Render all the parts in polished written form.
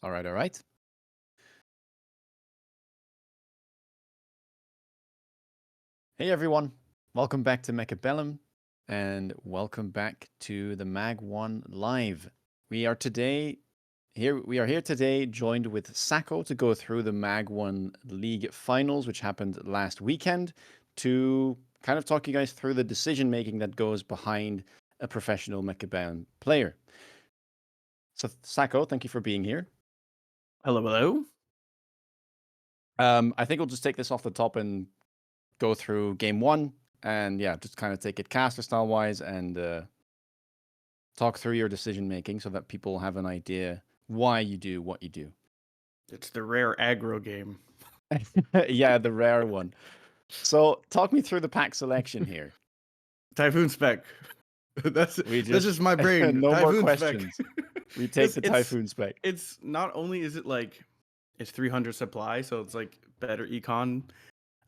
All right, all right. Hey everyone, welcome back to Mechabellum, and welcome back to the MAG1 Live. We are here today joined with Sacco to go through the MAG1 League Finals, which happened last weekend, to kind of talk you guys through the decision making that goes behind a professional Mechabellum player. So Sacco, thank you for being here. Hello, hello. I think we'll just take this off the top and go through game one, and yeah, just kind of take it caster style wise and talk through your decision making so that people have an idea why you do what you do. It's the rare aggro game. Yeah, the rare one. So talk me through the pack selection here. Typhoon spec. that's We that's just just my brain. no more Typhoon spec. questions. We take Because the Typhoon spec. it's not only is it like it's 300 supply, so it's like better econ,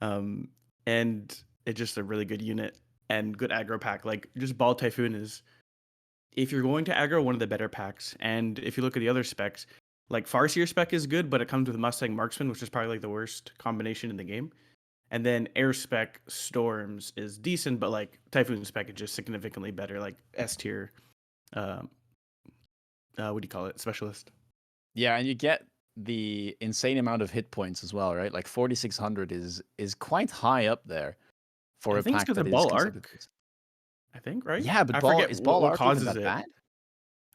and it's just a really good unit and good aggro pack. Like just ball typhoon is, if you're going to aggro, one of the better packs. And if you look at the other specs, like Farseer spec is good, but it comes with Mustang Marksman, which is probably like the worst combination in the game. And then air spec storms is decent, but like typhoon spec is just significantly better, like S tier. What do you call it? Specialist. Yeah, and you get the insane amount of hit points as well, right? Like 4600 is quite high up there for I a think it's pack because that of is ball considered. arc. I think, right? Yeah, but I forget is what, ball what arc even causes that it. bad?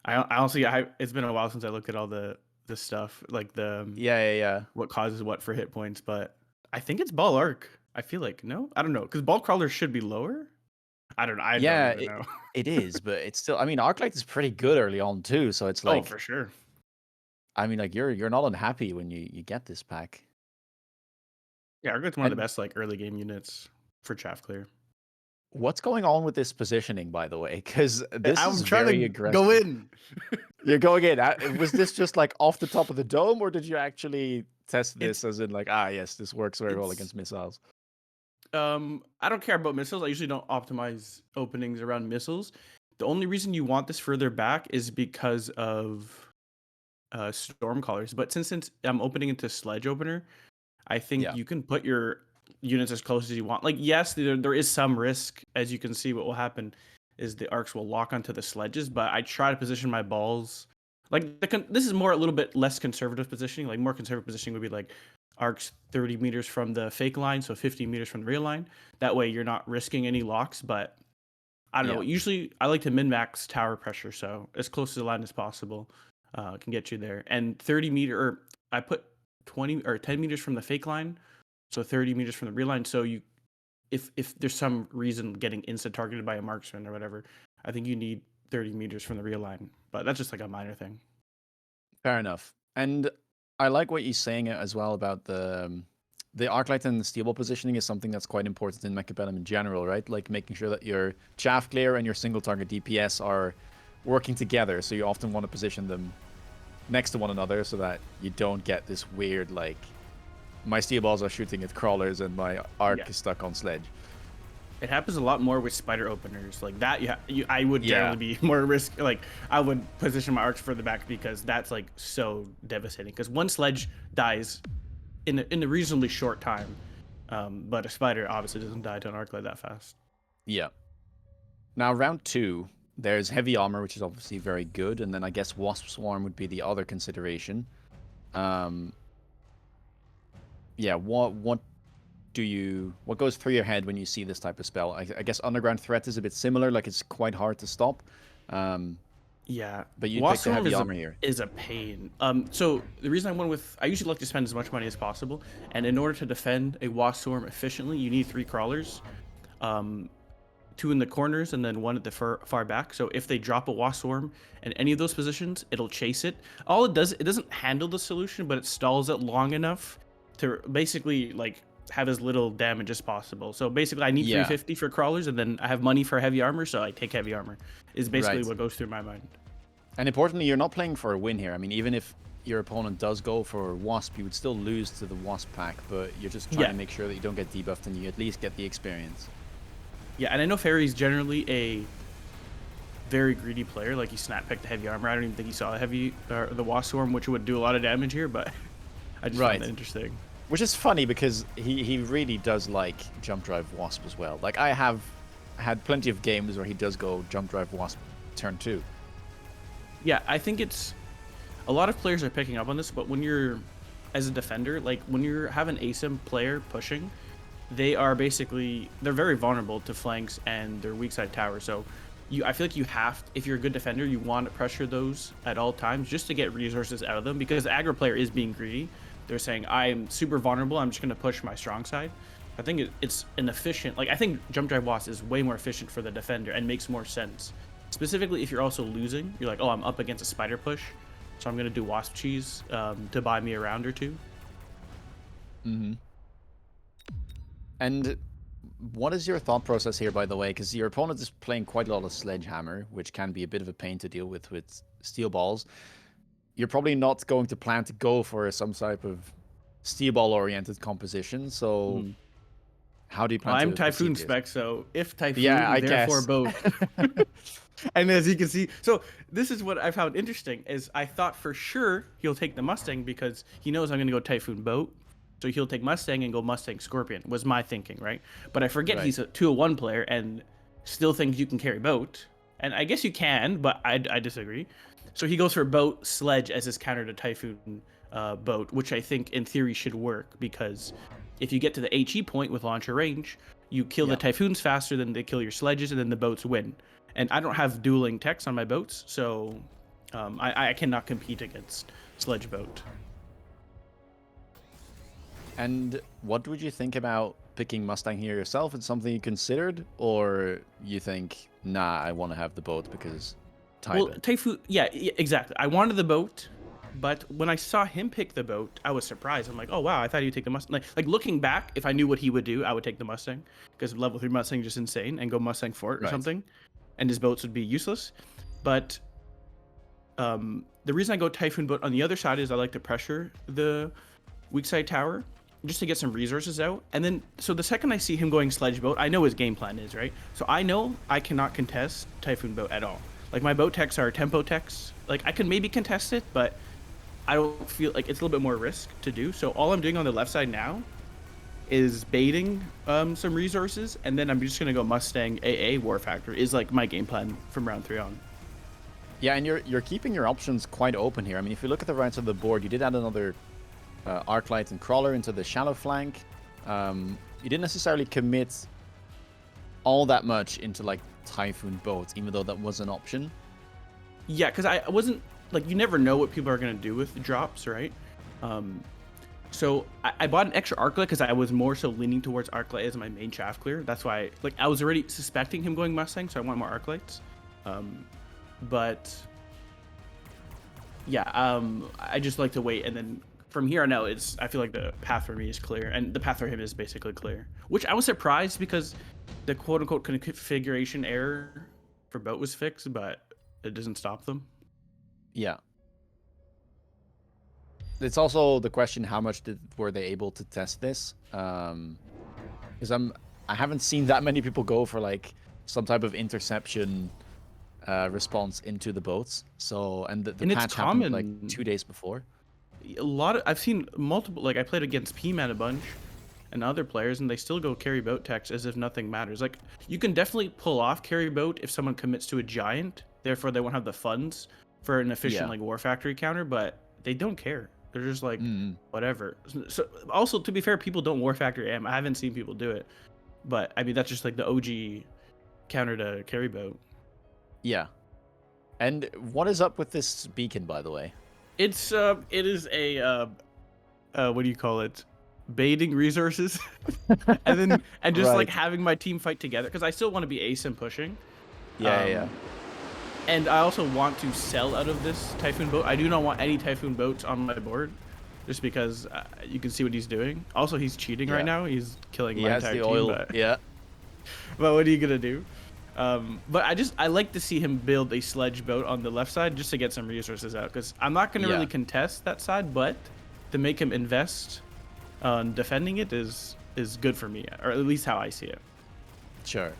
I honestly, it's been a while since I looked at all the stuff, like the Yeah. what causes what for hit points, but I think it's ball arc. I feel like no, I don't know, because ball crawler should be lower. I don't know. I don't Yeah, even know. it is, but it's still. I mean, Arclight is pretty good early on too, so it's Oh, like, for sure. I mean, like you're not unhappy when you get this pack. Yeah, Arclight's one of the And best like early game units for chaff clear. what's going on with this positioning, by the way? Because this is I'm trying very to go aggressive. in. You're going in. Was this just like off the top of the dome, or did you actually test It's this as in like, yes, this works very well it's against missiles? I don't care about missiles. I usually don't optimize openings around missiles. The only reason you want this further back is because of storm callers. But since I'm opening into sledge opener, I think Yeah, you can put your units as close as you want. Like, yes, there is some risk. As you can see, what will happen is the arcs will lock onto the sledges, but I try to position my balls. Like, this is more a little bit less conservative positioning. Like, more conservative positioning would be like arcs 30 meters from the fake line, so 50 meters from the real line. That way, you're not risking any locks, but I don't know. yeah. Usually, I like to min-max tower pressure, so as close to the line as possible can get you there. And 30-meter, or I put 20 or 10 meters from the fake line, so 30 meters from the real line. So you, if there's some reason getting insta targeted by a marksman or whatever, I think you need 30 meters from the real line. But that's just like a minor thing. Fair enough. And I like what you're saying as well about the Arclight and the steel ball positioning is something that's quite important in Mechabellum in general, right? Like making sure that your chaff clear and your single target DPS are working together. So you often want to position them next to one another so that you don't get this weird like my steel balls are shooting at crawlers and my arc Yeah. is stuck on sledge. It happens a lot more with spider openers like that. I would Yeah. generally be more risk. Like I would position my arcs further back because that's like so devastating. Because one sledge dies in a reasonably short time, but a spider obviously doesn't die to an arc like that fast. Yeah. Now round two, there's heavy armor, which is obviously very good, and then I guess Wasp Swarm would be the other consideration. Um, yeah, what goes through your head when you see this type of spell? I guess Underground Threat is a bit similar, like it's quite hard to stop. Yeah, But you picked Wasp the Swarm heavy armor here. is a pain. So the reason I went with, I usually like to spend as much money as possible, and in order to defend a Wasp Swarm efficiently, you need 3 crawlers, 2 in the corners and then 1 at the far back. So if they drop a Wasp Swarm in any of those positions, it'll chase it. All it does, it doesn't handle the solution, but it stalls it long enough to basically like have as little damage as possible. So basically, I need Yeah, 350 for crawlers, and then I have money for heavy armor, so I take heavy armor. Is basically right. what goes through my mind. And importantly, you're not playing for a win here. I mean, even if your opponent does go for Wasp, you would still lose to the Wasp pack, but you're just trying Yeah, to make sure that you don't get debuffed and you at least get the experience. yeah, and I know Fairy's generally very greedy player. Like he snap picked the heavy armor. I don't even think he saw the heavy or the wasp swarm, which would do a lot of damage here. But I just found Right. that interesting. Which is funny because he really does like jump drive wasp as well. Like I have had plenty of games where he does go jump drive wasp turn 2. Yeah, I think it's a lot of players are picking up on this, but when you're as a defender, like when you have an ASIM player pushing, they're very vulnerable to flanks and their weak side tower. So I feel like you have, if you're a good defender, you want to pressure those at all times just to get resources out of them, because the aggro player is being greedy. They're saying, I'm super vulnerable, I'm just going to push my strong side. I think it's an efficient, like I think jump drive wasp is way more efficient for the defender and makes more sense. Specifically if you're also losing, you're like, oh, I'm up against a spider push, so I'm going to do wasp cheese to buy me a round or two. Mm-hmm. And what is your thought process here, by the way? Because your opponent is playing quite a lot of sledgehammer, which can be a bit of a pain to deal with steel balls. You're probably not going to plan to go for some type of steel ball oriented composition. So how do you Well, plan I'm to proceed Typhoon here? spec, so if Typhoon, Yeah, I therefore guess. boat. And as you can see, so this is what I found interesting, is I thought for sure he'll take the Mustang because he knows I'm going to go Typhoon boat. So he'll take Mustang and go Mustang Scorpion, was my thinking, right? But I forget Right. he's a 201 player and still thinks you can carry boat. And I guess you can, but I disagree. So he goes for boat sledge as his counter to Typhoon boat, which I think in theory should work, because if you get to the HE point with launcher range, you kill the Typhoons faster than they kill your sledges, and then the boats win. And I don't have dueling techs on my boats, so I cannot compete against sledge boat. And what would you think about picking Mustang here yourself? It's something you considered, or you think, nah, I want to have the boat because Well, Typhoon, yeah, exactly. I wanted the boat, but when I saw him pick the boat, I was surprised. I'm like, oh wow, I thought he'd take the Mustang. Like looking back, if I knew what he would do, I would take the Mustang, because level 3 Mustang is just insane, and go Mustang Fort or something, and his boats would be useless. But the reason I go Typhoon boat on the other side is I like to pressure the weak side tower just to get some resources out. And then, so the second I see him going sledge boat, I know his game plan is, right? So I know I cannot contest Typhoon boat at all. Like my boat techs are tempo techs. Like I could maybe contest it, but I don't feel like it's a little bit more risk to do. So all I'm doing on the left side now is baiting some resources, and then I'm just gonna go Mustang AA War Factor is like my game plan from round 3 on. Yeah, and you're keeping your options quite open here. I mean, if you look at the right side of the board, you did add another Arclight and Crawler into the shallow flank. You didn't necessarily commit all that much into like Typhoon boats, even though that was an option. Yeah, because I wasn't like, you never know what people are gonna do with the drops, right? So I bought an extra Arclight because I was more so leaning towards Arclight as my main shaft clear. That's why, like, I was already suspecting him going Mustang, so I want more Arclights. But yeah, I just like to wait, and then from here on out, I feel like the path for me is clear, and the path for him is basically clear. Which I was surprised, because the quote-unquote configuration error for boat was fixed, but it doesn't stop them. Yeah. It's also the question, how much were they able to test this? Because I haven't seen that many people go for like some type of interception response into the boats. So, and the patch happened like 2 days before. I've seen multiple, like I played against P-Man a bunch and other players, and they still go carry boat techs as if nothing matters. Like, you can definitely pull off carry boat if someone commits to a giant, therefore they won't have the funds for an efficient like War Factory counter, but they don't care. They're just like, whatever. So also, to be fair, people don't War Factory AM. I haven't seen people do it, but I mean, that's just like the OG counter to carry boat. Yeah. And what is up with this beacon, by the way? It is a what do you call it? Baiting resources, and just like having my team fight together, because I still want to be ASIM pushing. Yeah. And I also want to sell out of this Typhoon boat. I do not want any Typhoon boats on my board, just because you can see what he's doing. Also, he's cheating right now. He's killing my entire team. But, but what are you gonna do? But I like to see him build a sledge boat on the left side just to get some resources out, because I'm not gonna really contest that side, but to make him invest on defending it is good for me, or at least how I see it. Sure.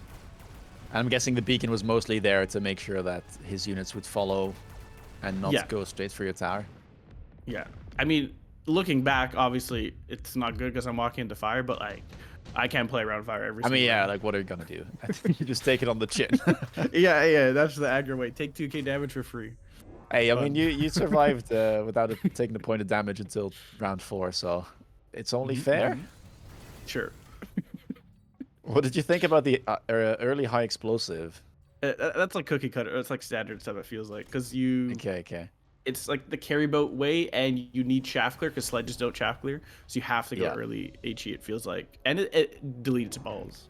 I'm guessing the beacon was mostly there to make sure that his units would follow and not Yeah, go straight for your tower. yeah. I mean, looking back, obviously it's not good because I'm walking into fire, but like, I can't play around fire every I mean, single yeah, round. like what are you gonna do? I think you just take it on the chin. Yeah, yeah, that's the aggro way. Take 2k damage for free. Hey, I mean, Fun. you survived without taking a point of damage until round 4, so it's only fair. Sure. What did you think about the early high explosive? That's like cookie cutter. It's like standard stuff. It feels like because you, Okay, okay. it's like the carry boat way, and you need shaft clear because sledges don't shaft clear, so you have to go Yeah. early HE. It feels like, and it deletes balls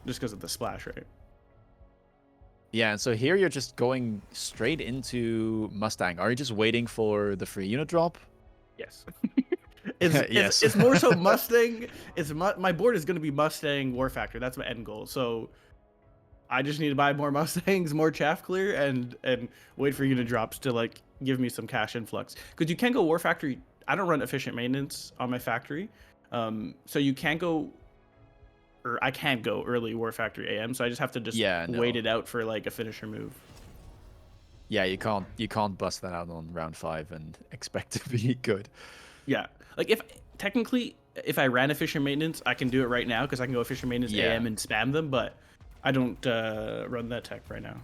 just because of the splash, right? Yeah, and so here you're just going straight into Mustang. Are you just waiting for the free unit drop? Yes. it's, Yes. it's more so Mustang. My board is going to be Mustang War Factor. That's my end goal. So I just need to buy more Mustangs, more chaff clear, and wait for unit drops to like give me some cash influx. Because you can't go War Factory. I don't run efficient maintenance on my factory, so you can't go, or I can't go early War Factory AM. So I just have to just Yeah, wait no. it out for like a finisher move. Yeah, you can't bust that out on round 5 and expect to be good. Yeah, like if technically if I ran efficient maintenance, I can do it right now because I can go efficient maintenance Yeah. AM and spam them, but I don't run that tech right now.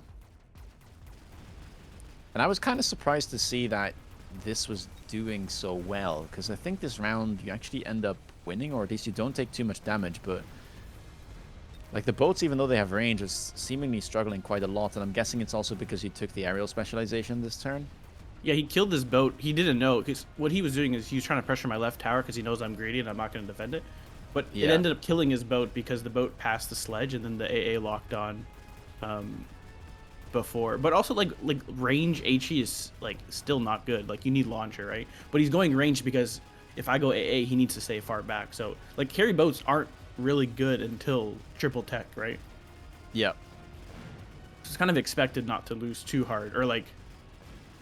And I was kind of surprised to see that this was doing so well, because I think this round you actually end up winning, or at least you don't take too much damage, but like the boats, even though they have range, is seemingly struggling quite a lot, and I'm guessing it's also because you took the aerial specialization this turn. Yeah, he killed this boat. He didn't know because what he was doing is he was trying to pressure my left tower because he knows I'm greedy and I'm not going to defend it. But it Yeah. ended up killing his boat because the boat passed the sledge and then the AA locked on before. But also like range HE is like still not good. Like you need launcher, right? But he's going range because if I go AA, he needs to stay far back. So like carry boats aren't really good until triple tech, right? Yeah. It's kind of expected not to lose too hard or like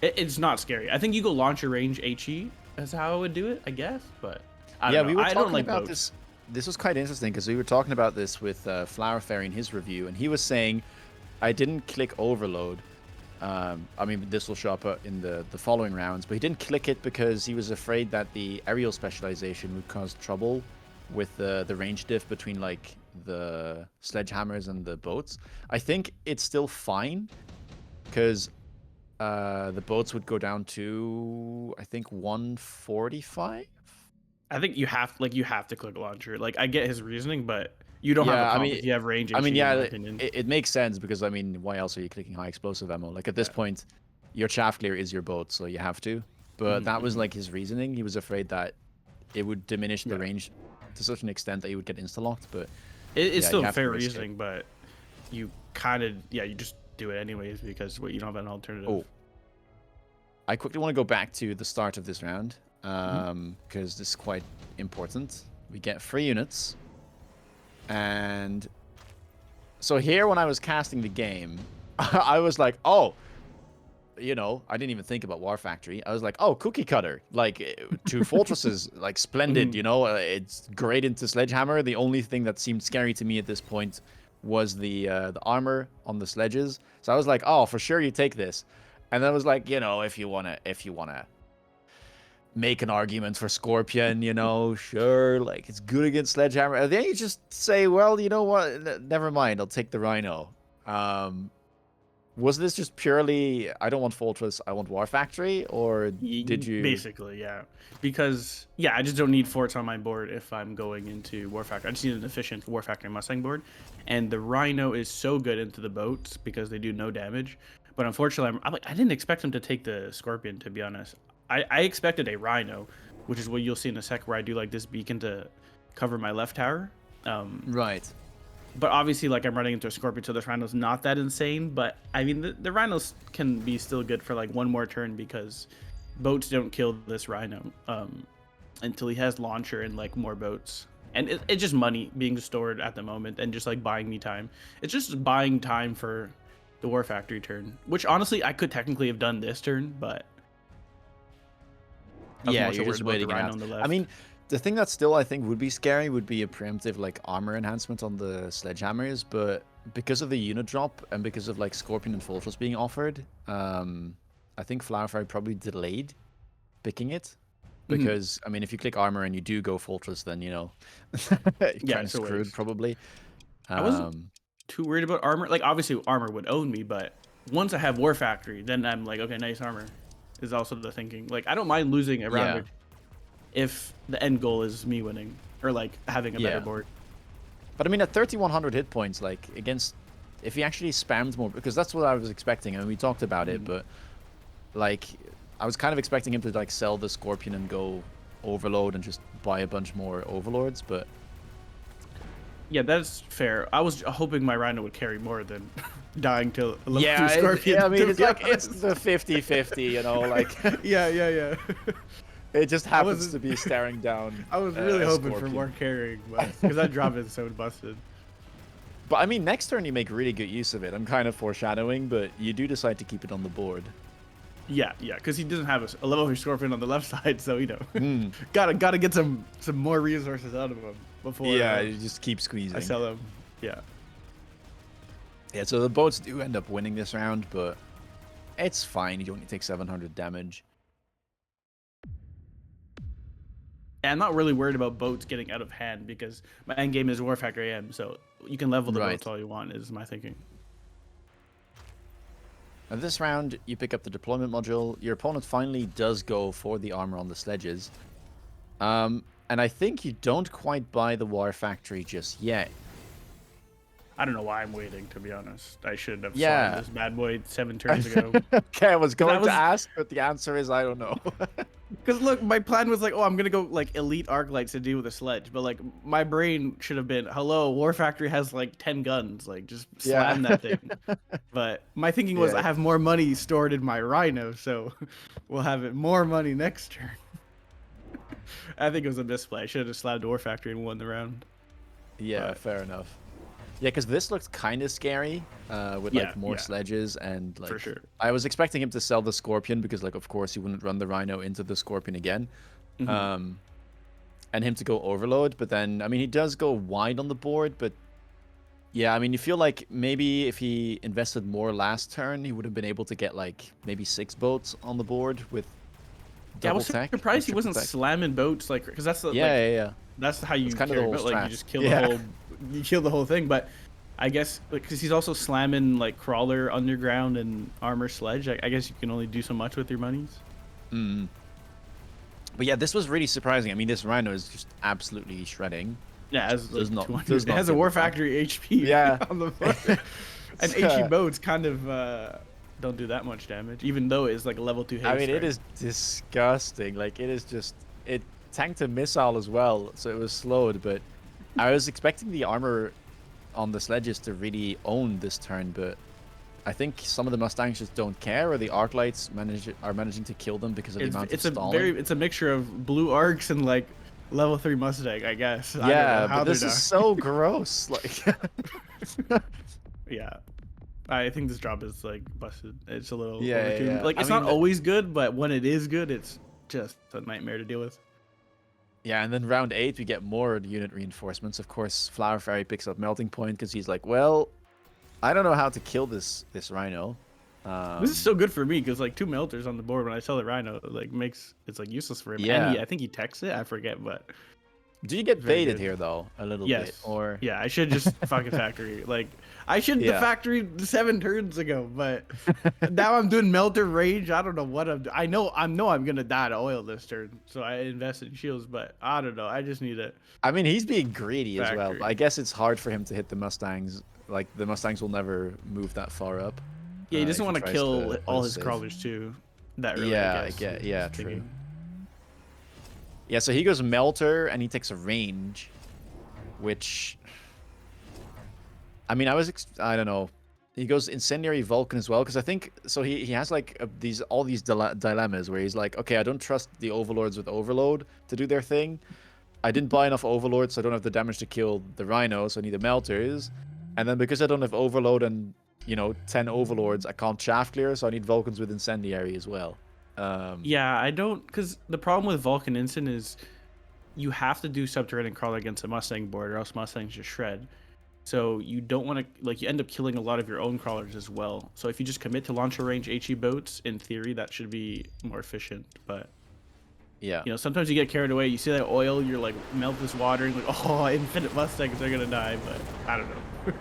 it's not scary. I think you go launcher range HE is how I would do it, I guess. But I don't know. We were I don't talking like about boats. this. This was quite interesting because we were talking about this with Flower Fairy in his review, and he was saying, I didn't click overload. I mean, this will show up in the following rounds, but he didn't click it because he was afraid that the aerial specialization would cause trouble with the range diff between like the sledgehammers and the boats. I think it's still fine because the boats would go down to, I think, 145. I think you have to click launcher. Like I get his reasoning, but you don't have a Yeah, comp if you have range HE, in yeah, my opinion. it makes sense because I mean, why else are you clicking high explosive ammo? Like at this point, your chaff clear is your boat, so you have to. But that was like his reasoning. He was afraid that it would diminish the range to such an extent that you would get insta-locked. But It's yeah, still you a have to fair risk reasoning, but you kind of you just do it anyways because you don't have an alternative. Oh, I quickly want to go back to the start of this round because this is quite important. We get 3 units, and so here when I was casting the game, I was like, oh, you know, I didn't even think about War Factory. I was like, oh, cookie cutter, like 2 fortresses, like splendid, you know, it's great into Sledgehammer. The only thing that seemed scary to me at this point was the armor on the sledges. So I was like, oh, for sure you take this. And then I was like, you know, if you wanna make an argument for Scorpion, you know, sure, like it's good against Sledgehammer. And then you just say, well, you know what? Never mind, I'll take the Rhino. Was this just purely, I don't want Fortress, I want War Factory, or did you? Basically, yeah. Because I just don't need forts on my board if I'm going into War Factory. I just need an efficient War Factory Mustang board, and the Rhino is so good into the boats because they do no damage. But unfortunately, I'm like I didn't expect him to take the Scorpion. To be honest, I expected a Rhino, which is what you'll see in a sec, where I do like this beacon to cover my left tower. Right. But obviously, like I'm running into a Scorpion, so this Rhino's not that insane. But I mean, the Rhinos can be still good for like one more turn because boats don't kill this Rhino until he has launcher and like more boats. And it's just money being stored at the moment and just like buying me time. It's just buying time for the War Factory turn, which honestly I could technically have done this turn, but I was Yeah, more so you're worried just about the waiting it Rhino out. on the I left. mean, the thing that still I think would be scary would be a preemptive like armor enhancement on the Sledgehammers, but because of the unit drop and because of like Scorpion and Fortress being offered, I think Flower Fairy probably delayed picking it. Mhm. Because I mean, if you click armor and you do go Fortress, then you're Yeah, kind of it's a screwed waste. probably. I wasn't Um, too worried about armor. Like obviously armor would own me, but once I have War Factory, then I'm like, okay, nice armor. Is also the thinking. Like I don't mind losing a round yeah, or if the end goal is me winning or like having a better yeah. board. But I mean, at 3,100 hit points, like against, if he actually spams more, because that's what I was expecting, and we talked about it, Mhm. but like I was kind of expecting him to like sell the Scorpion and go Overload and just buy a bunch more Overlords, but Yeah, that's fair. I was hoping my Rhino would carry more than dying to a level 3 yeah, Scorpion, I mean, to it's be like it's honest. the 50-50, you know, like Yeah, yeah, yeah. it just I happens wasn't. to be staring down I was really a hoping for Scorpion. more carrying, but because that drop is so busted. But I mean, next turn you make really good use of it. I'm kind of foreshadowing, but you do decide to keep it on the board. Yeah, yeah, because he doesn't have a level 3 Scorpion on the left side, so Hmm. gotta get some more resources out of him before Yeah, you just keep I squeezing. sell him. Yeah. Yeah, so the boats do end up winning this round, but it's fine. You only take 700 damage. And I'm not really worried about boats getting out of hand because my end game is War Factory AM, so you can level the boats Right. all you want, is my thinking. And this round, you pick up the deployment module. Your opponent finally does go for the armor on the sledges. And I think you don't quite buy the War Factory just yet. I don't know why I'm waiting, to be honest. I should have slammed Yeah. this bad boy 7 turns ago. Okay, I was Because I going to was ask, but the answer is I don't know. Because look, my plan was like, oh, I'm gonna go like elite arc lights to deal with a sledge, but like my brain should have been, hello, War Factory has like 10 guns, like just Yeah. slam that thing. But my thinking was, I Yeah. have more money stored in my Rhino, so we'll have it more money next turn. I think it was a misplay. I should have just slammed War Factory and won the round. Yeah, But fair enough. Yeah, because this looked kind of scary with yeah, like more yeah, sledges and for like sure. I was expecting him to sell the Scorpion because like of course he wouldn't run the Rhino into the Scorpion again, Hmm. um, and him to go Overload. But then I mean he does go wide on the board, but yeah, I mean you feel like maybe if he invested more last turn he would have been able to get like maybe 6 boats on the board with Yeah, I double was tech or surprised he triple wasn't tech. slamming boats like, because that's the, Yeah, like yeah, yeah. that's how That's you kind of the carry whole boat. Like you strat. just kill the Yeah. whole, you kill the whole thing. But I guess because he's also slamming like crawler, underground, and armor sledge. I guess you can only do so much with your monies. Mm. But yeah, this was really surprising. I mean, this Rhino is just absolutely shredding. Yeah, it has Does like not 200. does It not has a give a War fuck. Factory HP Yeah. on the board, and It's, HE boats kind of don't do that much damage, even though it's like a level 2 I haste. mean, it Right? is disgusting. Like, it is just it tanked a missile as well, so it was slowed. But I was expecting the armor on the sledges to really own this turn, but I think some of the Mustangs just don't care, or the arc lights are managing to kill them because of the amount of stalling. It's a mixture of blue arcs and like level 3 Mustang. I guess I don't know Yeah, how but they're this is done. so gross. Like, Yeah. I think this drop is like busted. It's a little yeah, yeah, overtuned. yeah. Like I it's not mean, always good, but when it is good, it's just a nightmare to deal with. yeah, and then round 8 we get more unit reinforcements. Of course, Flower Fairy picks up Melting Point because he's like, well, I don't know how to kill this Rhino. This is so good for me because like 2 melters on the board when I sell the Rhino like makes it's like useless for him. And Yeah. I think he techs it. I forget, but Do you get very baited good. here though a little bit, Yes. or Yeah, I should just fucking factory. Like I should the yeah, factory 7 turns ago, but now I'm doing melter rage. I don't know what I know I'm gonna die to oil this turn, so I invest in shields. But I don't know. I just need a I mean he's being greedy as well. But I factory. guess it's hard for him to hit the Mustangs. Like the Mustangs will never move that far up. Yeah, he doesn't If he want to tries kill to play all his safe. crawlers too. That really, I Yeah, I guess. get. Is Yeah, his true. thinking. Yeah, so he goes Melter and he takes a range, which I mean I don't know. He goes Incendiary Vulcan as well because I think so. He has like all these dilemmas where he's like, okay, I don't trust the Overlords with Overload to do their thing. I didn't buy enough Overlords, so I don't have the damage to kill the Rhino, so I need the Melters. And then because I don't have Overload and 10 Overlords, I can't Shaft Clear, so I need Vulcans with Incendiary as well. Yeah, I don't, because the problem with Vulcan Instant is you have to do Subterranean Crawler against a Mustang board, or else Mustangs just shred. So you don't want to like you end up killing a lot of your own crawlers as well. So if you just commit to launcher range HE boats, in theory that should be more efficient. But Yeah. sometimes you get carried away. You see that oil, you're like melt this water, and like oh, infinite mustangs are gonna die. But I don't know.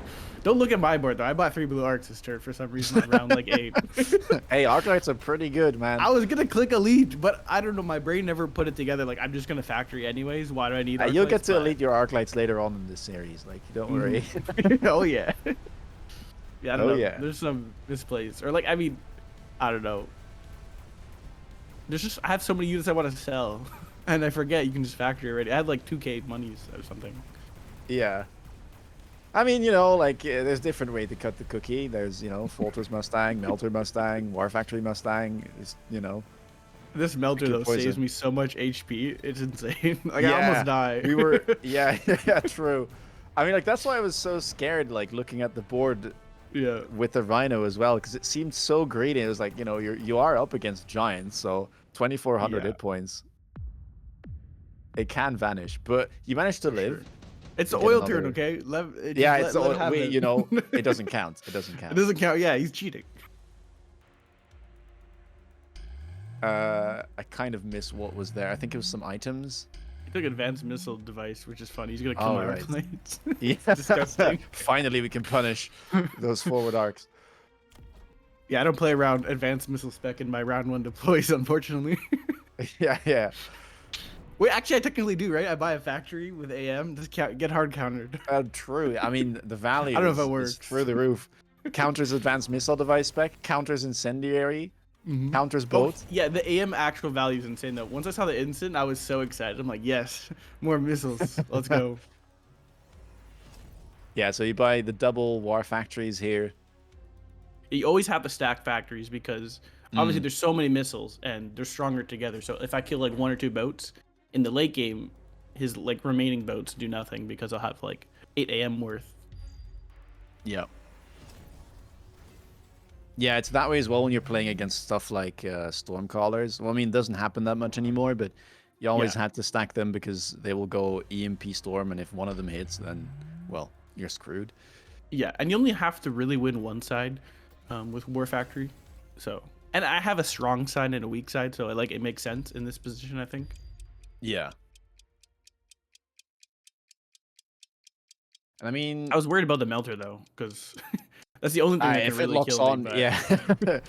Don't look at my board though. I bought 3 blue arcs this turn for some reason around like 8. Hey, Arclights are pretty good, man. I was gonna click elite, but I don't know. My brain never put it together. Like I'm just gonna factory anyways. Why do I need? You'll get to But... elite your Arclights later on in this series. Like, don't worry. Oh yeah. Yeah, I don't know. Yeah. There's some misplays, or like I mean, I don't know. There's just I have so many units I want to sell, and I forget you can just factory already. I had like 2K monies or something. Yeah. I mean, you know, like there's different way to cut the cookie. There's, you know, Folters Mustang, Melter Mustang, War Factory Mustang. Is, you know, This melter though poison. saves me so much HP. It's insane. Like I almost die. We were, yeah, true. I mean, like that's why I was so scared, like looking at the board. Yeah. With the Rhino as well, because it seemed so greedy. It was like, you know, you are up against giants, so 2,400 hit points. It can vanish, but you managed to live. Sure. It's the oil turn, okay? It's the oil. Wait, you know, it doesn't count. It doesn't count. It doesn't count. Yeah, he's cheating. I kind of miss what was there. I think it was some items. He took advanced missile device, which is funny. He's gonna kill my arc knights. Yeah, disgusting. Finally, we can punish those forward arcs. Yeah, I don't play around advanced missile spec in my round 1 deploys, unfortunately. Yeah. Wait, actually, I technically do, right? I buy a factory with AM, just get hard countered. True. I mean, the value I don't know if it is works. through the roof. Counters advanced missile device spec, counters incendiary, counters both. Yeah, the AM actual value is insane, though. Once I saw the instant, I was so excited. I'm like, yes, more missiles. Let's go. Yeah, so you buy the double war factories here. You always have to stack factories because obviously there's so many missiles and they're stronger together. So if I kill like 1 or 2 boats in the late game, his like remaining boats do nothing because I'll have like 8 AM worth. Yeah. Yeah, it's that way as well when you're playing against stuff like Stormcallers. Well, I mean, it doesn't happen that much anymore, but you always had to stack them because they will go EMP Storm, and if one of them hits, then, well, you're screwed. Yeah, and you only have to really win one side with War Factory. So, and I have a strong side and a weak side, so like it makes sense in this position, I think. Yeah. And I mean, I was worried about the melter though, because that's the only thing that can if really it locks kill on, me, but... yeah.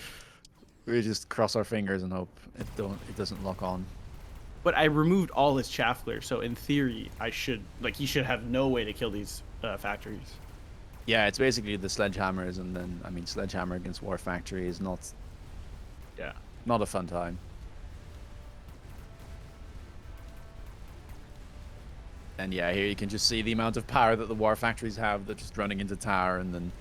We just cross our fingers and hope it doesn't lock on. But I removed all his chaffler, so in theory, he should have no way to kill these factories. Yeah, it's basically the sledgehammers, and then I mean, sledgehammer against War Factory is not a fun time. And yeah, here you can just see the amount of power that the War Factories have. They're just running into tower and then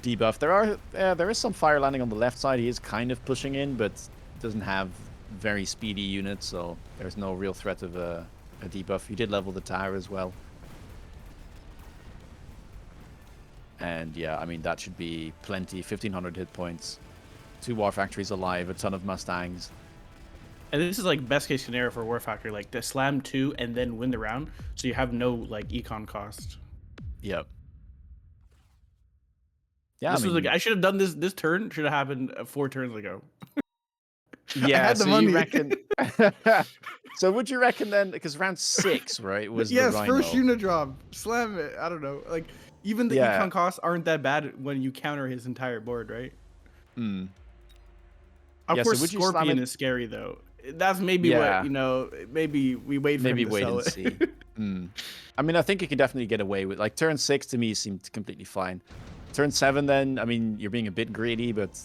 debuff. There is some fire landing on the left side. He is kind of pushing in, but doesn't have very speedy units, so there's no real threat of a debuff. He did level the tower as well. And yeah, I mean, that should be plenty. 1,500 hit points. 2 War Factories alive, a ton of Mustangs. And this is like best case scenario for War Factory, like to slam 2 and then win the round, so you have no like econ cost. Yep. Yeah, this was like I should have done this turn should have happened 4 turns ago. Yeah, I had the so money. you reckon? So would you reckon then? Because round 6, right, was yes, the Rhino. first unit drop, slam it. I don't know, like even the econ costs aren't that bad when you counter his entire board, right? Of course, so Scorpion is scary though. That's maybe what, you know, maybe we wait for him to sell it. See. I mean, I think you can definitely get away with, like, turn 6 to me seemed completely fine. Turn 7 then, I mean, you're being a bit greedy, but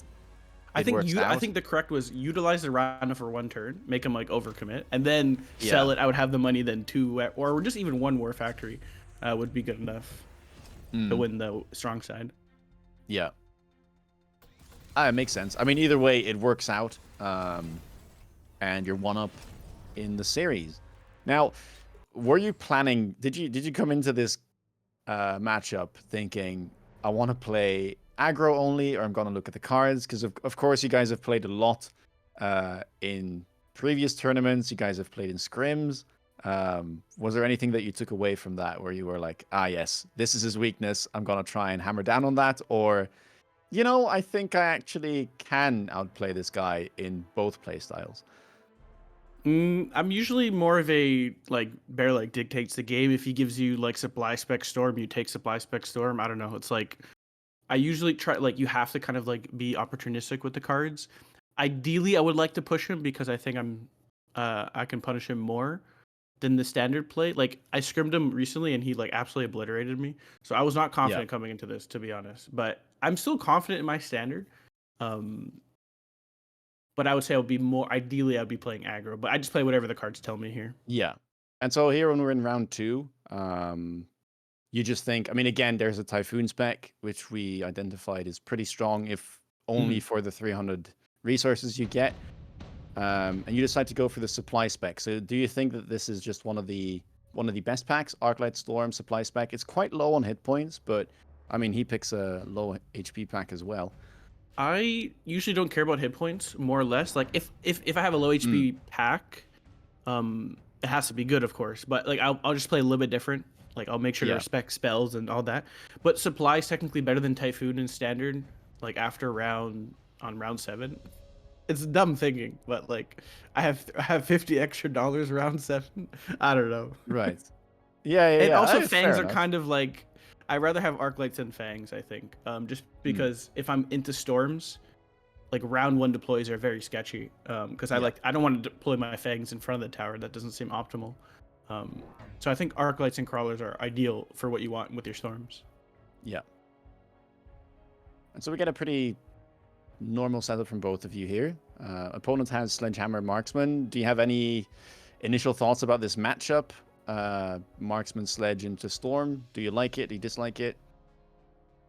I think the correct was utilize the Rhino for 1 turn, make him like overcommit, and then sell it. I would have the money then 2 or just even 1 War Factory would be good enough to win the strong side. Yeah. It makes sense. I mean, either way, it works out. And you're 1-up in the series. Now, were you planning? Did you come into this matchup thinking, I want to play aggro only, or I'm going to look at the cards? Because of course you guys have played a lot in previous tournaments. You guys have played in scrims, Was there anything that you took away from that where you were like, ah, yes, this is his weakness. I'm going to try and hammer down on that? Or, I think I actually can outplay this guy in both playstyles. I'm usually more of a like bear like dictates the game. If he gives you like supply spec storm, you take supply spec storm. I don't know. It's like I usually try like you have to kind of like be opportunistic with the cards. Ideally, I would like to push him because I think I can punish him more than the standard play. Like I scrimmed him recently and he like absolutely obliterated me. So I was not Yeah. confident coming into this, to be honest. But I'm still confident in my standard. Um, but I would say I would be more ideally I'd be playing aggro. But I just play whatever the cards tell me here. Yeah. And so here when we're in round two, you just think, I mean, again, there's a Typhoon spec, which we identified is pretty strong, if only Mhm. for the 300 resources you get. And you decide to go for the supply spec. So do you think that this is just one of the best packs? Arclight Storm supply spec. It's quite low on hit points, but I mean he picks a low HP pack as well. I usually don't care about hit points, more or less. Like if I have a low Mm, HP pack, it has to be good, of course. But like I'll just play a little bit different. Like I'll make sure to yeah. respect spells and all that. But supply is technically better than Typhoon in standard. Like after round 7, it's dumb thinking, but like I have $50 extra round 7. I don't know. Right. Yeah, yeah, And yeah. also It's fair fangs are enough. kind of like I'd rather have arc lights than fangs. I think just Mm, because if I'm into storms, like round 1 deploys are very sketchy because yeah. I don't want to deploy my fangs in front of the tower. That doesn't seem optimal. Um, so I think arc lights and crawlers are ideal for what you want with your storms. Yeah. And so we get a pretty normal setup from both of you here. Opponent has Sledgehammer Marksman. Do you have any initial thoughts about this matchup? Marksman Sledge into Storm. Do you like it? Do you dislike it?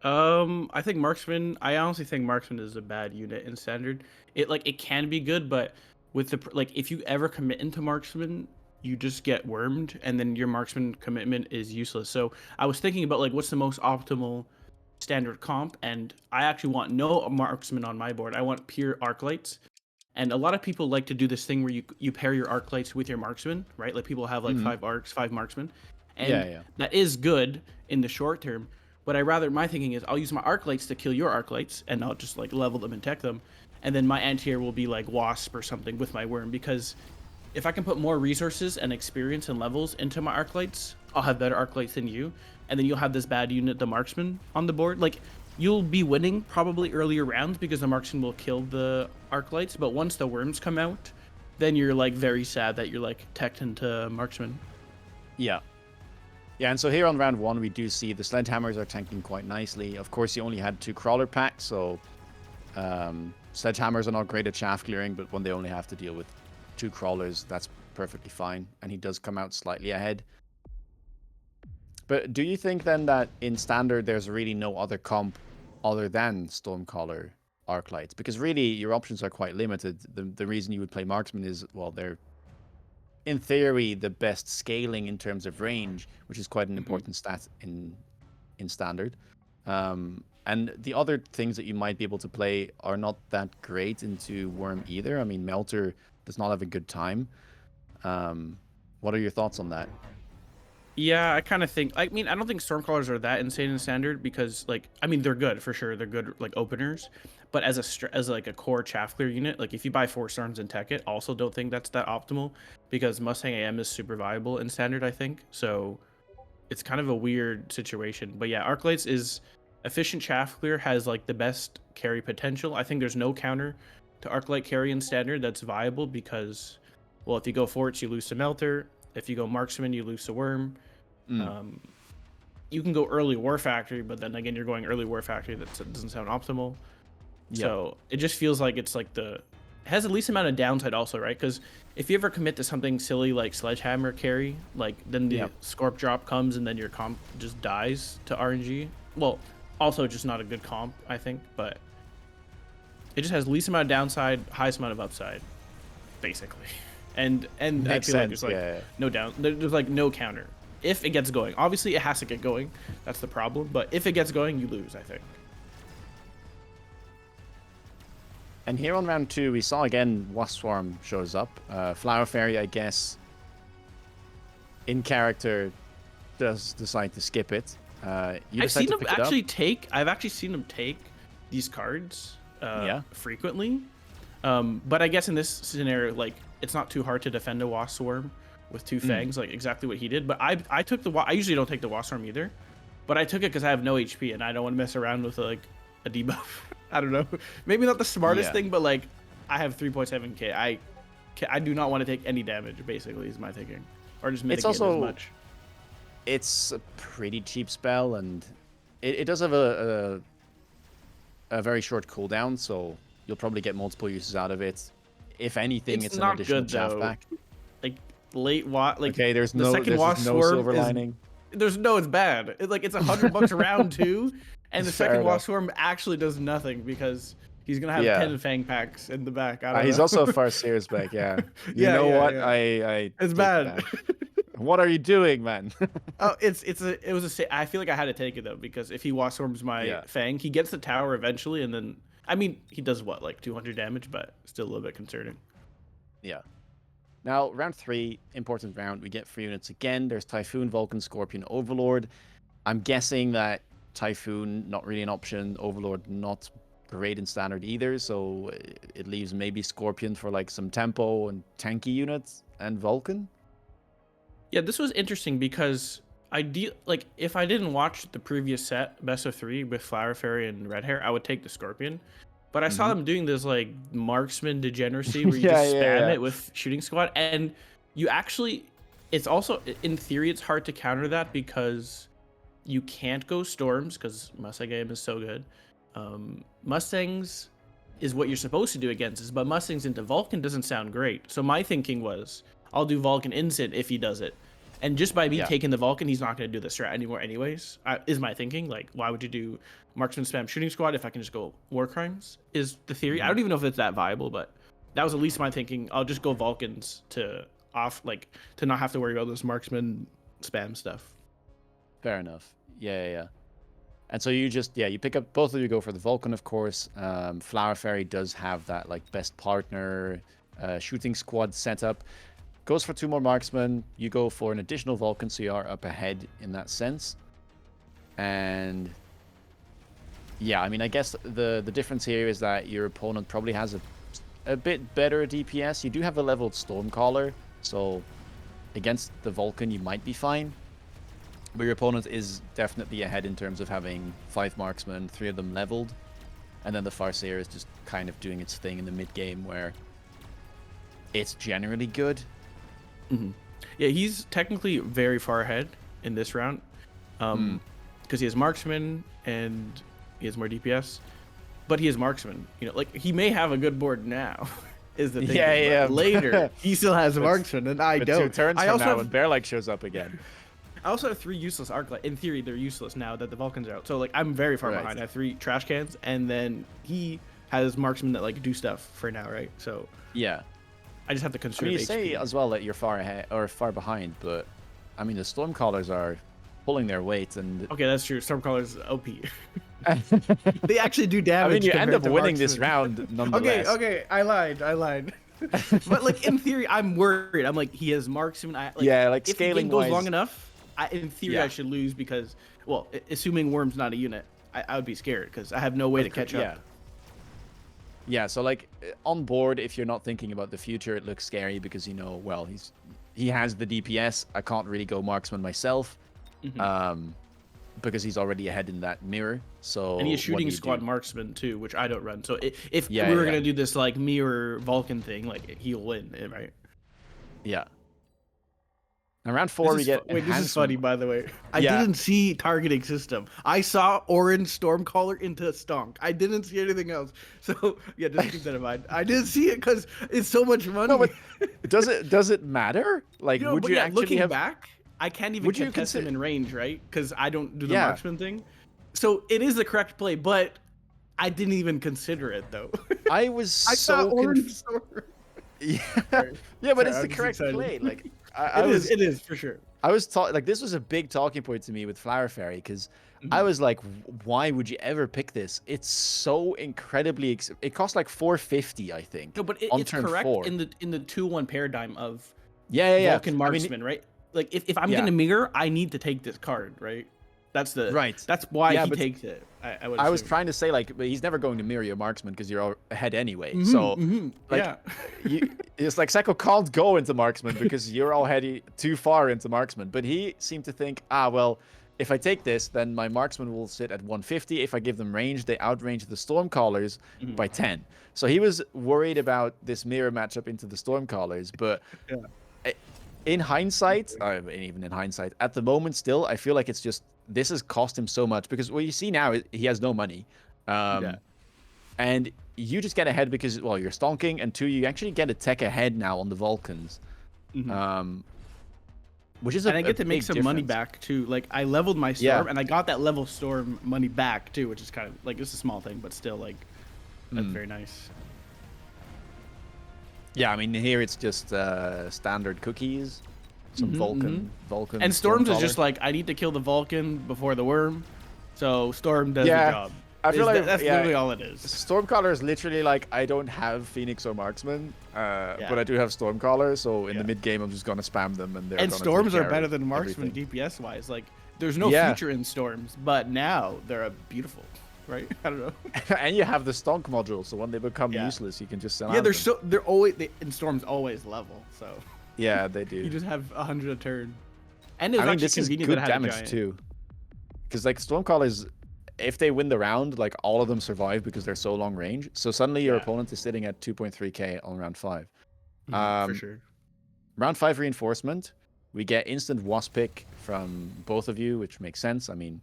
I think marksman. I honestly think marksman is a bad unit in standard. It can be good, but with the like if you ever commit into marksman, you just get wormed, and then your marksman commitment is useless. So I was thinking about like what's the most optimal standard comp, and I actually want no marksman on my board. I want pure arc lights. And a lot of people like to do this thing where you pair your arc lights with your marksman, right? Like people have like Mm-hmm. 5 arcs, 5 marksmen, Yeah, and yeah. that is good in the short term. But my thinking is I'll use my arc lights to kill your arc lights, and I'll just like level them and tech them, and then my anti-air will be like wasp or something with my worm, because if I can put more resources and experience and levels into my arc lights, I'll have better arc lights than you, and then you'll have this bad unit, the marksman, on the board. Like you'll be winning probably earlier rounds because the marksman will kill the arc lights, but once the worms come out, then you're like very sad that you're like teched into marksman. Yeah. Yeah, and so here on round one, we do see the Sledgehammers are tanking quite nicely. Of course, you only had 2 crawler packs, so Sledgehammers are not great at shaft clearing, but when they only have to deal with 2 crawlers, that's perfectly fine. And he does come out slightly ahead. But do you think then that in standard there's really no other comp other than Stormcaller Arclights? Because really your options are quite limited. The reason you would play Marksman is, well, they're in theory the best scaling in terms of range, which is quite an Mhm. important stat in standard. And the other things that you might be able to play are not that great into Worm either. I mean, Melter does not have a good time. Um, what are your thoughts on that? Yeah, I kind of think. I mean, I don't think Stormcallers are that insane in standard because, like, I mean, they're good for sure. They're good like openers, but as like a core chaff clear unit, like if you buy 4 storms and tech it, also don't think that's that optimal because Mustang AM is super viable in standard. I think so. It's kind of a weird situation, but yeah, Arclights is efficient chaff clear, has like the best carry potential. I think there's no counter to Arclight carry in standard that's viable because, well, if you go forts, you lose to Melter. If you go Marksman, you lose to Worm. Mm, um, you can go early War Factory, but then again, you're going early War Factory. That doesn't sound optimal. yep. So it just feels like it's like it has the least amount of downside, also, right? Because if you ever commit to something silly like Sledgehammer carry, like then the Yep. Scorp drop comes and then your comp just dies to RNG. Well, also just not a good comp, I think, but it just has least amount of downside, highest amount of upside, basically. And I Makes feel like sense. there's like Yeah. there's like no counter if it gets going. Obviously, it has to get going. That's the problem. But if it gets going, you lose, I think. And here on round 2, we saw again Wasp Swarm shows up. Flower Fairy, I guess, in character does decide to skip it, you I've decide seen to him pick it up. actually take. I've actually seen him take these cards Yeah. frequently. But I guess in this scenario, like it's not too hard to defend a wasp swarm with two fangs, like exactly what he did. But I took the I usually don't take the wasp swarm either, but I took it because I have no HP and I don't want to mess around with like a debuff. I don't know, maybe not the smartest Yeah. thing, but like I have 3.7k. I do not want to take any damage. Basically, is my thinking, or just mitigate also as much. It's a pretty cheap spell, and it does have a very short cooldown, so you'll probably get multiple uses out of it. If anything, it's an not additional good chaff though. back. Like late like Okay, there's the second there's wasp no swarm silver is lining. it's bad. It's $100 a round too, and the Fair second enough. wasp swarm actually does nothing because he's gonna have 10 fang packs in the back. I don't know. He's also a Farseer's back, yeah. You Yeah, know yeah, what? yeah. I It's take bad. that. What are you doing, man? Oh, it was I feel like I had to take it though because if he wasp swarms my Yeah. fang, he gets the tower eventually, and then I mean he does what, like 200 damage, but still a little bit concerning. Yeah. Now, round 3, important round. We get 3 units again. There's Typhoon, Vulcan, Scorpion, Overlord. I'm guessing that Typhoon, not really an option. Overlord, not great in standard either. So it leaves maybe Scorpion for like some tempo and tanky units, and Vulcan. Yeah, this was interesting because like if I didn't watch the previous set, best of 3 with Flower Fairy and Red Hair, I would take the Scorpion. But I saw them doing this like marksman degeneracy where you just spam it with shooting squad, and you actually, it's also in theory it's hard to counter that because you can't go storms because Mustang game is so good. Mustangs is what you're supposed to do against us, but Mustangs into Vulcan doesn't sound great. So my thinking was I'll do Vulcan Instant if he does it. And just by me taking the Vulcan, he's not going to do the strat anymore anyways, is my thinking. Like, why would you do marksman spam shooting squad if I can just go war crimes, is the theory. I don't even know if it's that viable, but that was at least my thinking. I'll just go Vulcans to not have to worry about this marksman spam stuff. Fair enough. Yeah. And so you just, you pick up, both of you go for the Vulcan, of course. Flower Fairy does have that, like, best partner shooting squad setup. Goes for 2 more marksmen. You go for an additional Vulcan, so you are up ahead in that sense. And yeah, I mean, I guess the difference here is that your opponent probably has a bit better DPS. You do have a leveled Stormcaller, so against the Vulcan you might be fine. But your opponent is definitely ahead in terms of having 5 marksmen, 3 of them leveled. And then the Farseer is just kind of doing its thing in the mid-game where it's generally good. Yeah, he's technically very far ahead in this round because he has marksman and he has more DPS, but he has marksman. You know, like he may have a good board now. Is the thing? Yeah. Later, he still has marksman, and I don't. 2 turns I from also now have, when Bear like shows up again. I also have 3 useless arc light. In theory, they're useless now that the Vulcans are out. So like, I'm very far behind. I have 3 trash cans, and then he has marksmen that like do stuff for now, right? So Yeah. I just have to conserve. I mean, you HP. say as well that you're far ahead or far behind, but I mean the Stormcallers are pulling their weight, and Okay, that's true. Stormcaller's OP. They actually do damage. I mean, you end up compared to winning this marksman. round nonetheless. Okay, I lied. But like in theory, I'm worried. I'm like, he has marksman. Like like if the game scaling goes wise, long enough, in theory I should lose because, well, assuming Worm's not a unit, I would be scared because I have no way to catch up. Yeah, so like on board, if you're not thinking about the future, it looks scary because well, he has the DPS. I can't really go marksman myself, because he's already ahead in that mirror. So and he has what shooting do you squad do? marksman too, which I don't run. So if we were gonna do this like mirror Vulcan thing, like he'll win, right? Yeah. And round 4 we get. Wait, this is funny, by the way. I Yeah. didn't see targeting system. I saw orange Stormcaller into Stonk. I didn't see anything else. So yeah, just keep that in mind. I didn't see it because it's so much money. No, but does it matter? Like, would you actually looking have? back, I can't even contest him in range, right? Because I don't do the marksman thing. So it is the correct play, but I didn't even consider it though. I saw orange sword. Yeah, Sorry. but Sorry, it's I'm the just correct excited. play. Like, It is for sure. I was like, this was a big talking point to me with Flower Fairy because I was like, why would you ever pick this? It's so incredibly. It costs like 450, I think. No, but on it's turn correct 4. in the 2-1 paradigm of Yeah. Vulcan marksman, right? like if I'm Yeah. gonna mirror, I need to take this card, right? Right. That's why Yeah, he but takes it. I would I was assume. trying to say like, but he's never going to mirror your marksman because you're ahead anyway. Mm-hmm. So, Mm-hmm. like, Yeah. it's like Seko can't go into marksman because you're already too far into marksman. But he seemed to think, well, if I take this, then my marksman will sit at 150. If I give them range, they outrange the Stormcallers Mhm. by 10. So he was worried about this mirror matchup into the Stormcallers. But Yeah. i- in hindsight, even in hindsight, at the moment still, I feel like it's just this has cost him so much because what you see now is he has no money. Yeah. And you just get ahead because, well, you're stonking, and two, you actually get a tech ahead now on the Vulcans, Hmm. um, which is And I a get to make big some money difference. back too. Like I leveled my Yeah. storm, and I got that level storm money back too, which is kind of like it's a small thing, but still like that's Mm. very nice. Yeah, I mean, here it's just standard cookies, some Hmm. Hmm. Vulcan And storms is Stormcaller. just like I need to kill the Vulcan before the worm, so storm does the Yeah, job. I feel like, That's yeah, literally all it is. Stormcaller is literally like, I don't have Phoenix or Marksman, Yeah. but I do have Stormcaller, so in the Yeah. mid game, I'm just gonna spam them, and they're And gonna take storms are care better of than marksman everything. DPS wise. Like there's no Yeah. future in storms, but now they're a beautiful, right? I don't know. And you have the stonk module, so when they become Yeah. useless, you can just sell Yeah, out they're them. they're always in storms always level, so Yeah, they you do. just have 100 a turn. And it I was mean, actually this is convenient that I good had a damage giant. too, because like Stormcallers, if they win the round, like all of them survive because they're so long range. So suddenly your Yeah, opponent is sitting at 2.3k on round 5. for Um, sure. round 5 reinforcement, we get instant wasp pick from both of you, which makes sense. I mean,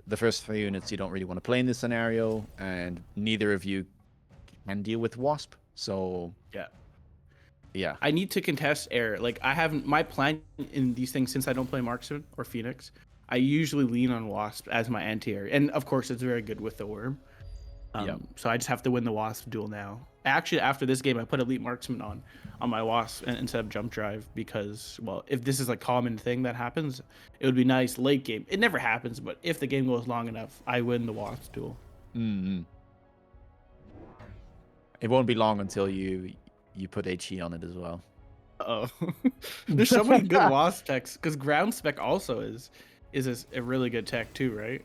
the first 3 units you don't really want to play in this scenario, and neither of you can deal with wasp. So Yeah. yeah. I need to contest air. Like I haven't my plan in these things since I don't play marksman or phoenix. I usually lean on wasp as my anti-air, and of course it's very good with the worm. Yep. So I just have to win the wasp duel now. Actually, after this game, I put elite marksman on my wasp instead of jump drive because, well, if this is a common thing that happens, it would be nice late game. It never happens, but if the game goes long enough, I win the wasp duel. Mm-hmm. It won't be long until you put HE on it as well. Oh, there's so many good wasp techs because ground spec also is a really good tech too, right? Like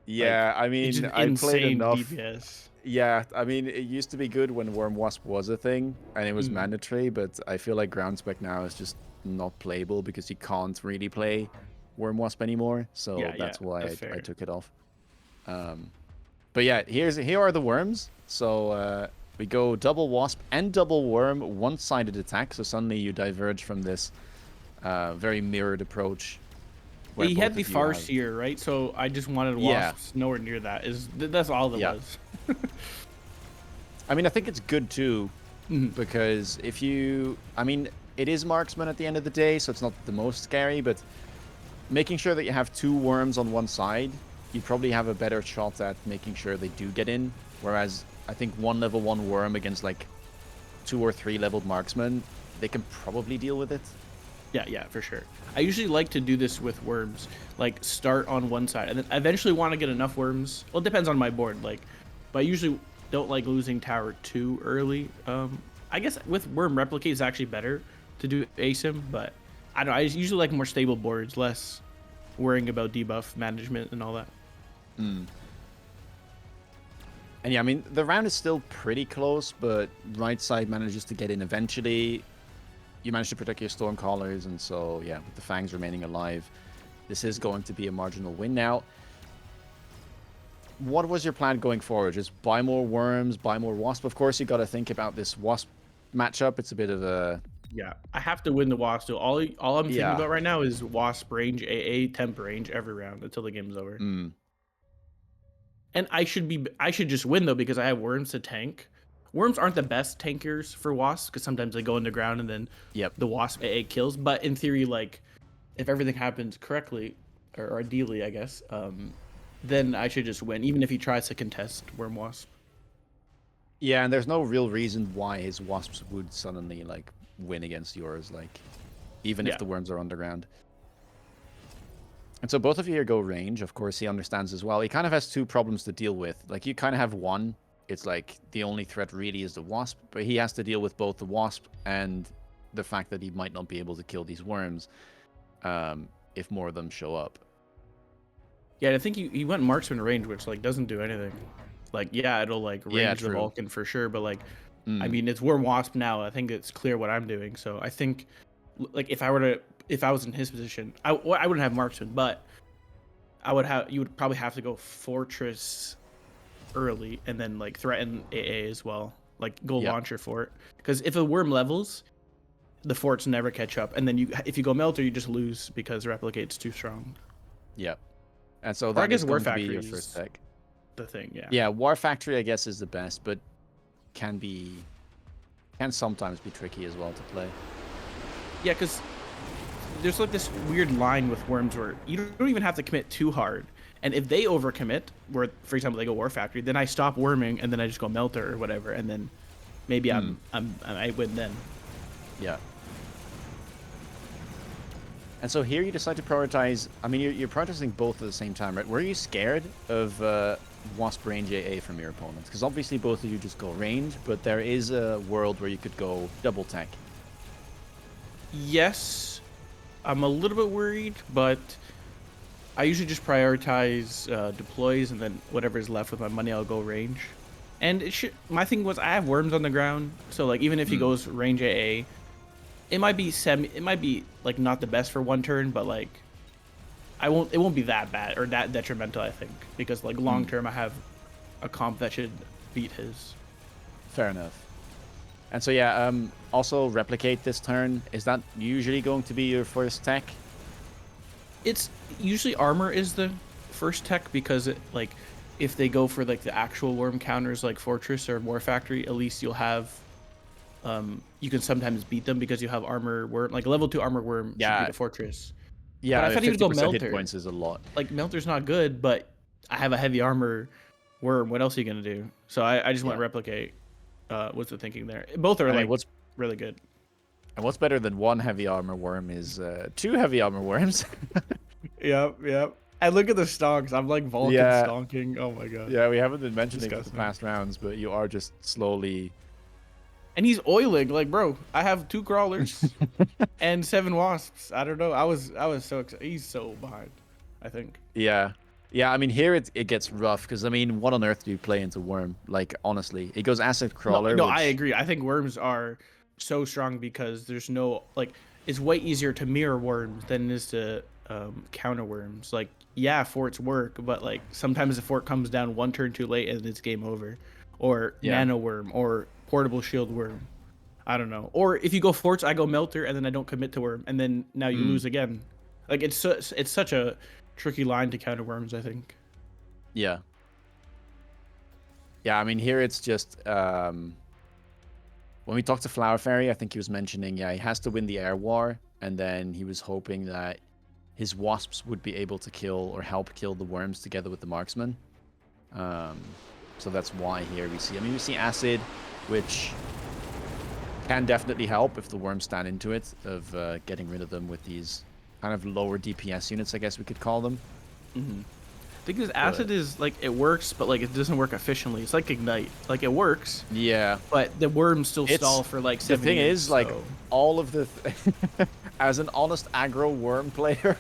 Yeah, I it's mean, just I played insane enough. DPS. Yeah, I mean, it used to be good when Worm Wasp was a thing and it was Mm. mandatory, but I feel like ground spec now is just not playable because you can't really play Worm Wasp anymore. So Yeah, that's why that's I fair. took it off. But yeah, here are the worms. So we go double Wasp and double Worm, one-sided attack. So suddenly you diverge from this very mirrored approach. Where He both had the of you have... Farseer, right? So I just wanted Yeah. wasps nowhere near that. That's all there Yeah. was. I mean, I think it's good too, Mhm. because if you, I mean, it is marksman at the end of the day, so it's not the most scary, but making sure that you have 2 worms on one side, you probably have a better shot at making sure they do get in. Whereas I think 1 level 1 worm against like 2 or 3 leveled marksmen, they can probably deal with it. Yeah, for sure. I usually like to do this with worms, like start on one side, and then I eventually want to get enough worms. Well, it depends on my board, like, but I usually don't like losing tower too early. I guess with worm replicate is actually better to do ASIM, but I don't know. I usually like more stable boards, less worrying about debuff management and all that. And yeah, I mean, the round is still pretty close, but right side manages to get in eventually. You manage to protect your Stormcallers, and so, yeah, with the Fangs remaining alive, this is going to be a marginal win now. What was your plan going forward? Just buy more Worms, buy more Wasp? Of course, you got to think about this Wasp matchup. It's a bit of a... Yeah, I have to win the wasp. So all I'm thinking Yeah. about right now is wasp range, AA, temp range every round until the game's over. And I should just win though because I have worms to tank. Worms aren't the best tankers for wasps because sometimes they go underground and then Yep. the wasp AA kills. But in theory, like if everything happens correctly or ideally, I guess, then I should just win even if he tries to contest worm wasp. Yeah, and there's no real reason why his Wasps would suddenly, like, win against yours, like, even Yeah. if the Worms are underground. And so both of you here go range. Of course, he understands as well. He kind of has 2 problems to deal with. Like, you kind of have one. It's like the only threat really is the Wasp, but he has to deal with both the Wasp and the fact that he might not be able to kill these Worms. if more of them show up. Yeah, I think he went marksman range, which like doesn't do anything. Like, yeah, it'll like Yeah, range the true. Vulcan for sure, but like, I Mm, mean, it's Worm Wasp now. I think it's clear what I'm doing. So I think, like, if I was in his position, I wouldn't have marksman, but you would probably have to go fortress early and then like threaten AA as well, like go yeah, launcher fort. Because if a worm levels, the forts never catch up, and then if you go melter, you just lose because replicate's too strong. yeah. And so Or I that guess is War going to be your Factory first is tech. the thing, yeah. Yeah, War Factory, I guess, is the best, but can sometimes be tricky as well to play. Yeah, because there's like this weird line with worms where you don't even have to commit too hard. And if they overcommit, where for example they go War Factory, then I stop worming and then I just go melter or whatever, and then maybe Hmm. I win then. Yeah. And so here you decide to prioritize. I mean, you're prioritizing both at the same time, right? Were you scared of Wasp range AA from your opponents? Because obviously both of you just go range, but there is a world where you could go double tech. Yes, I'm a little bit worried, but I usually just prioritize deploys, and then whatever's left with my money, I'll go range. And my thing was I have worms on the ground, so like even if he Hmm. goes range AA, it might be like not the best for one turn, but like it won't be that bad or that detrimental, I think, because like long Hmm. term I have a comp that should beat his. Fair enough. And so yeah, also replicate this turn. Is that usually going to be your first tech? It's usually armor is the first tech because it like if they go for like the actual worm counters like Fortress or War Factory, at least you'll have you can sometimes beat them because you have armor worm, like a level 2 armor worm should beat Yeah, a Fortress. But I yeah. thought he would go 50% hit Melter. points is a lot. Like Melter's not good, but I have a heavy armor worm. What else are you gonna do? So I just went Yeah. replicate. What's the thinking there? Both are I mean, like really good. what's better than one heavy armor worm is two heavy armor worms. Yep, yep. And look at the stonks. I'm like Vulcan Yeah, stonking. Oh my god. yeah. We haven't been mentioning for the Disgusting. past rounds, but you are just slowly. And he's oiling, like, bro, I have 2 crawlers and 7 wasps. I don't know. I was so excited. He's so behind, I think. Yeah. Yeah, I mean, here it gets rough because, I mean, what on earth do you play into Worm? Like, honestly, it goes Acid No, Crawler, no, I which, agree. I think worms are so strong because there's no like it's way easier to mirror worms than it is to counter worms. Like, yeah, forts work, but like sometimes the fort comes down one turn too late and it's game over. Or yeah. nano worm or portable shield worm. I don't know. Or if you go forts, I go melter and then I don't commit to worm and then now you Mm, lose again. Like it's such a tricky line to counter worms, I think. yeah. Yeah, I mean, here it's just, when we talked to Flower Fairy, I think he was mentioning, yeah, he has to win the air war, and then he was hoping that his wasps would be able to kill or help kill the worms together with the marksman. Um, so that's why here we see, I mean, we see Acid, which can definitely help if the worms stand into it, of getting rid of them with these kind of lower DPS units, I guess we could call them. Mm-hmm. Because But acid is like it works, but like it doesn't work efficiently. It's like ignite. Like it works, yeah, but the worms still it's stall for like the 7 thing years. is, like, So all of the as an honest aggro worm player,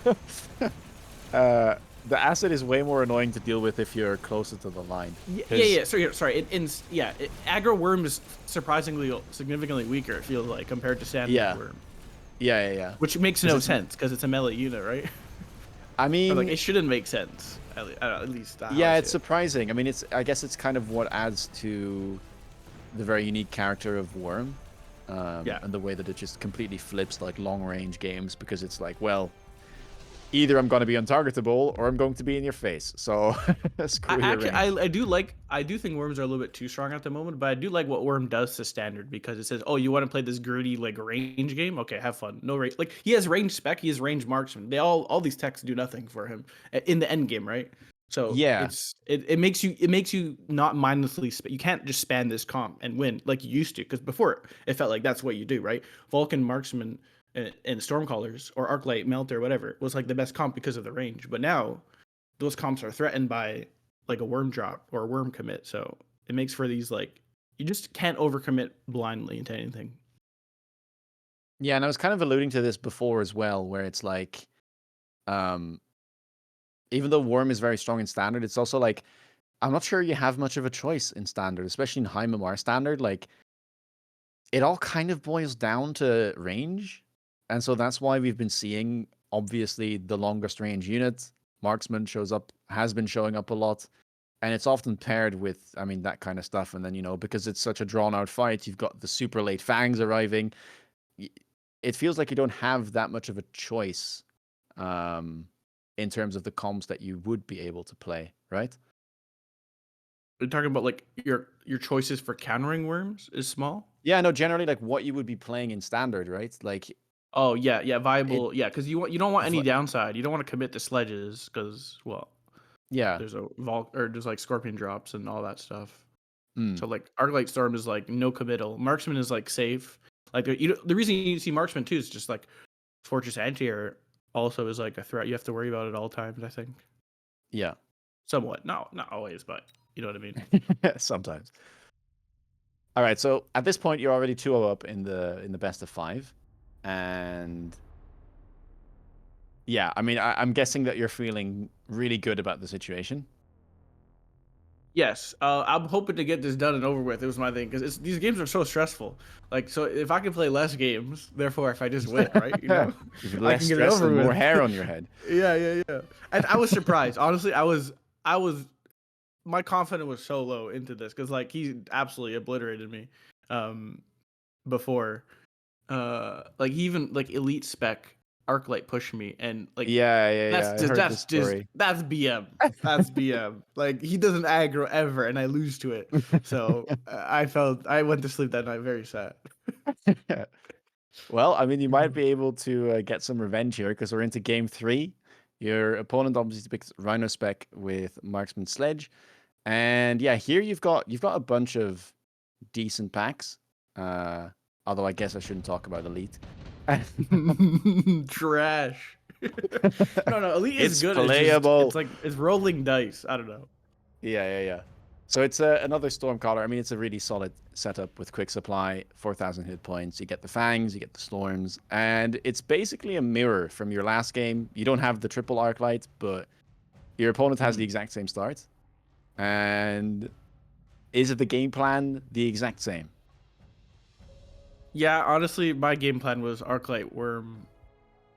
the acid is way more annoying to deal with if you're closer to the line. Because yeah. Sorry. Aggro worm is surprisingly significantly weaker. It feels like compared to standard yeah, worm, yeah. which makes Because no it's, sense because it's a melee unit, right? I Or like mean, it shouldn't make sense. At least how I yeah, see it's it. surprising. I mean, I guess it's kind of what adds to the very unique character of Worm, Yeah. and the way that it just completely flips like long range games, because it's like, well, either I'm going to be untargetable or I'm going to be in your face. So screw your range. I do think worms are a little bit too strong at the moment, but I do like what worm does to standard because it says, oh, you want to play this gritty like range game? Okay, have fun. No range, like he has range spec, he has range marksman. All these techs do nothing for him in the end game, right? So Yeah, it makes you not mindlessly you can't just span this comp and win like you used to because before it felt like that's what you do, right? Vulcan marksman and Stormcallers or Arclight Melter or whatever was like the best comp because of the range, but now those comps are threatened by like a worm drop or a worm commit. So it makes for these like you just can't overcommit blindly into anything. yeah, and I was kind of alluding to this before as well, where it's like, Um, even though Worm is very strong in standard, it's also like I'm not sure you have much of a choice in standard, especially in high MMR standard. Like it all kind of boils down to range, and so that's why we've been seeing obviously the longest range unit. Marksman has been showing up a lot, and it's often paired with, I mean, that kind of stuff. And then because it's such a drawn out fight, you've got the super late fangs arriving. It feels like you don't have that much of a choice, um, in terms of the comps that you would be able to play, right? You're talking about like your choices for countering worms is small. Yeah, no, generally like what you would be playing in standard, right? Like Oh yeah, yeah, it, viable. Yeah, because you don't want any v- downside. You don't want to commit to sledges because well, yeah, there's a or there's like scorpion drops and all that stuff. mm, So like Arclight Storm is like no committal. Marksman is like safe. Like the reason you see Marksman too is just like Fortress Anti-Air also is like a threat you have to worry about at all times. I think yeah, somewhat, not always, but you know what I mean. sometimes. All right, so at this point you're already 2-0 up in the best of five, and yeah, I mean I'm guessing that you're feeling really good about the situation. Yes, I'm hoping to get this done and over with. It was my thing because these games are so stressful. Like, so if I can play less games, therefore, if I just win, right, With I less can get it stress over and more with. hair on your head. Yeah, yeah, yeah. And I was surprised. Honestly, I was, my confidence was so low into this because like he absolutely obliterated me, um, before. Like he even like elite spec Arclight pushed me, and like Yeah, yeah, yeah. I heard this story. that's BM. That's BM. Like he doesn't aggro ever, and I lose to it. So I went to sleep that night very sad. Well, I mean, you might be able to get some revenge here because we're into game three. Your opponent obviously picks Rhino Spec with Marksman Sledge, and yeah, here you've got a bunch of decent packs. Uh, Although I guess I shouldn't talk about Elite. Trash. No, no, elite is It's good. It's just playable. it's rolling dice. I don't know. Yeah, yeah, yeah. So it's another Stormcaller. I mean, it's a really solid setup with quick supply, 4,000 hit points. You get the Fangs, you get the Storms, and it's basically a mirror from your last game. You don't have the triple Arclight, but your opponent has the Hmm. exact same start. And is it the game plan the exact same? Yeah, honestly, my game plan was Arclight Worm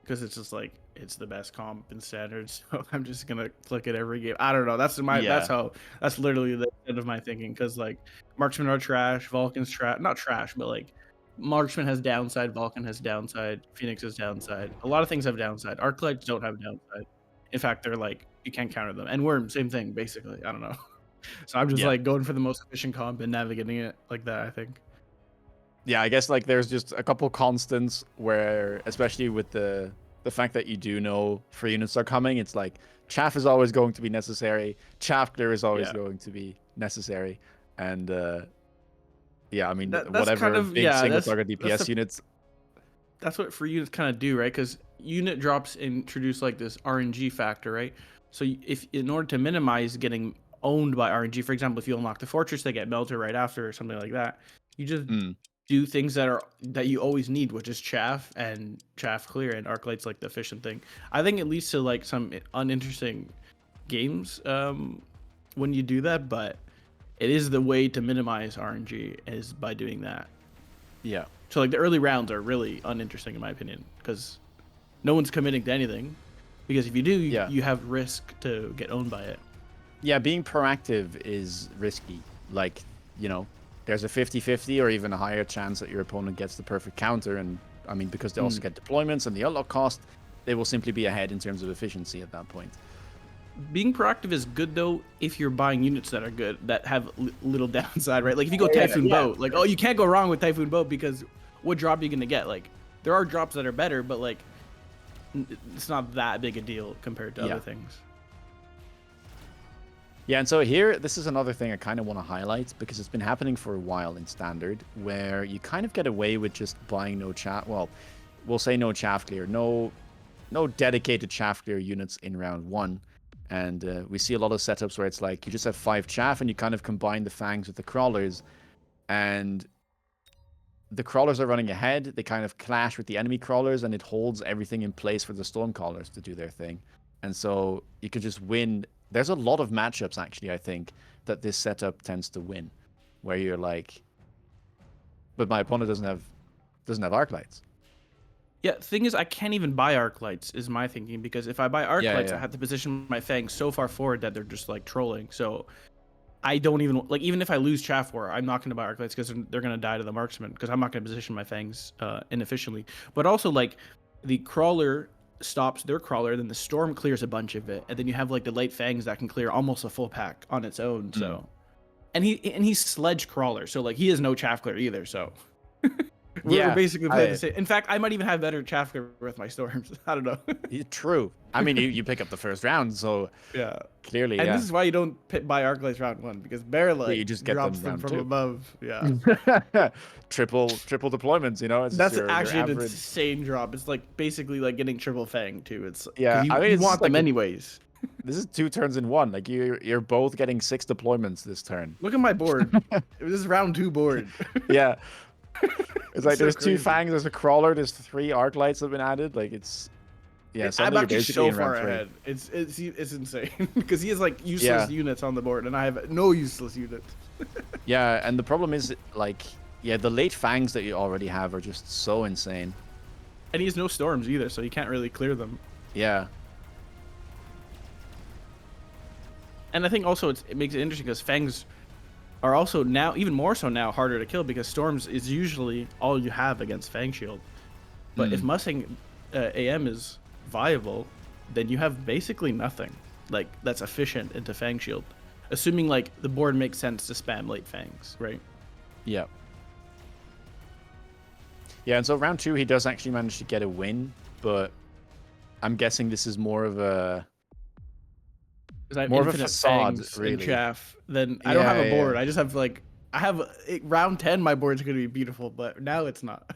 because it's just like it's the best comp in standard. So I'm just gonna click it every game. I don't know. Yeah. That's literally the end of my thinking. Because like marksmen are trash, Vulcan's trash, not trash, but like marksman has downside, Vulcan has downside, Phoenix has downside. A lot of things have downside. Arclights don't have downside. In fact, they're like you can't counter them. And Worm, same thing, basically. I don't know. So I'm just Yeah. like going for the most efficient comp and navigating it like that. I think. Yeah, I guess like there's just a couple constants where, especially with the fact that you do know free units are coming, it's like chaff is always going to be necessary, chaff clear is always Yeah. going to be necessary, and yeah, I mean That's kind whatever of big yeah. single target That's DPS the units. that's what free units kind of do, right? Because unit drops introduce like this RNG factor, right? So if in order to minimize getting owned by RNG, for example, if you unlock the fortress, they get melted right after or something like that. You just Mm, do things that you always need, which is chaff and chaff clear, and Arclight's like the efficient thing. I think it leads to like some uninteresting games when you do that, but it is the way to minimize RNG is by doing that. yeah, So like the early rounds are really uninteresting in my opinion because no one's committing to anything. Because if you do, yeah, you have risk to get owned by it. yeah. Being proactive is risky. Like, there's a 50-50 or even a higher chance that your opponent gets the perfect counter, and I mean because they also Mm. get deployments and the unlock cost, they will simply be ahead in terms of efficiency at that point. Being proactive is good though if you're buying units that are good that have little downside, right? Like if you go Yeah, yeah, Typhoon yeah. Boat, like oh you can't go wrong with Typhoon Boat because what drop are you gonna get? Like there are drops that are better, but like it's not that big a deal compared to Yeah. other things. Yeah, and so here, this is another thing I kind of want to highlight because it's been happening for a while in Standard, where you kind of get away with just buying no chaff. Well, we'll say no chaff clear, no dedicated chaff clear units in round one, and we see a lot of setups where it's like you just have 5 chaff and you kind of combine the fangs with the crawlers, and the crawlers are running ahead. They kind of clash with the enemy crawlers, and it holds everything in place for the storm crawlers to do their thing. And so you could just win. There's a lot of matchups actually, I think, that this setup tends to win, where you're like, but my opponent doesn't have arc lights. Yeah, the thing is, I can't even buy arc lights, is my thinking, because if I buy arc lights, I Yeah. have to position my fangs so far forward that they're just like trolling. So I don't even like, even if I lose Chaff War, I'm not going to buy arc lights because they're going to die to the marksman, because I'm not going to position my fangs inefficiently. But also, like, the crawler stops their crawler, then the storm clears a bunch of it, and then you have like the light fangs that can clear almost a full pack on its own. So, and he's sledge crawler, so like he has no chaff clear either. So we're Yeah, basically playing the same. In fact, I might even have better chaff clear with my storms. I don't know. true. I mean, you pick up the first round, so Yeah. clearly, And yeah. this is why you don't buy arc lights round 1, because Bear Light You just get drops them them round from 2. above. Yeah. triple deployments, you know. It's just That's your actually an average. insane drop. It's like basically like getting triple fang too. It's Yeah, because I mean, you it's want them like anyways. this is 2 turns in one. Like you're both getting 6 deployments this turn. Look at my board. This is round 2 board. Yeah, it's like So there's 2 crazy. fangs, there's a crawler, there's 3 arc lights that have been added. Like it's I'm suddenly you're actually basically so in far round 3. ahead. It's insane because he has like Yeah. useless units on the board, and I have no useless units. Yeah, and the problem is like the late fangs that you already have are just so insane. And he has no storms either, so you can't really clear them. Yeah. And I think also it makes it interesting because fangs are also now, even more so now, harder to kill because storms is usually all you have against fang shield. But if Mustang AM is viable, then you have basically nothing like that's efficient into fang shield, assuming like the board makes sense to spam late fangs, right? Yeah. Yeah, and so round 2 he does actually manage to get a win, but I'm guessing this is more of a Because I have More of a infinite facade, fangs and really. chaff. Then I don't have a Yeah, board. yeah. I just have like round 10. My board's gonna be beautiful, but now it's not.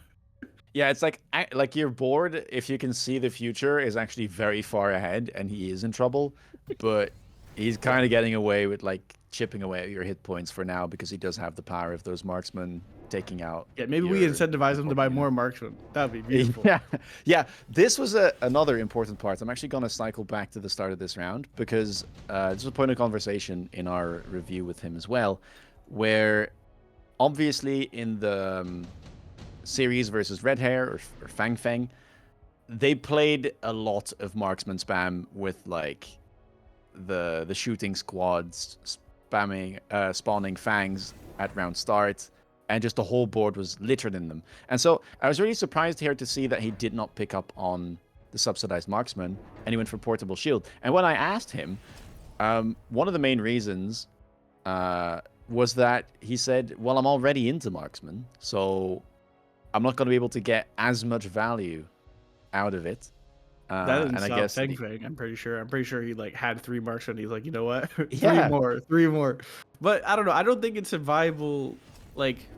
Yeah, it's like your board, if you can see the future, is actually very far ahead, and he is in trouble. But he's kind of getting away with like chipping away at your hit points for now because he does have the power of those marksmen taking out. Yeah, maybe we your incentivize them to buy important more unit. marksmen. That'd be beautiful. Yeah, yeah. This was another important part. I'm actually going to cycle back to the start of this round because this was a point of conversation in our review with him as well, where obviously in the series versus Red Hair or Fang Fang, they played a lot of marksman spam with like the shooting squads spawning fangs at round start, and just the whole board was littered in them. And so I was really surprised here to see that he did not pick up on the subsidized marksman and he went for portable shield. And when I asked him, one of the main reasons was that he said, well, I'm already into marksman, so I'm not going to be able to get as much value out of it. That doesn't and I stop guess Fang Fang. I'm pretty sure. I'm pretty sure he like had 3 marksmen. He's like, you know what? Yeah. three more. But I don't know. I don't think it's a viable. Like,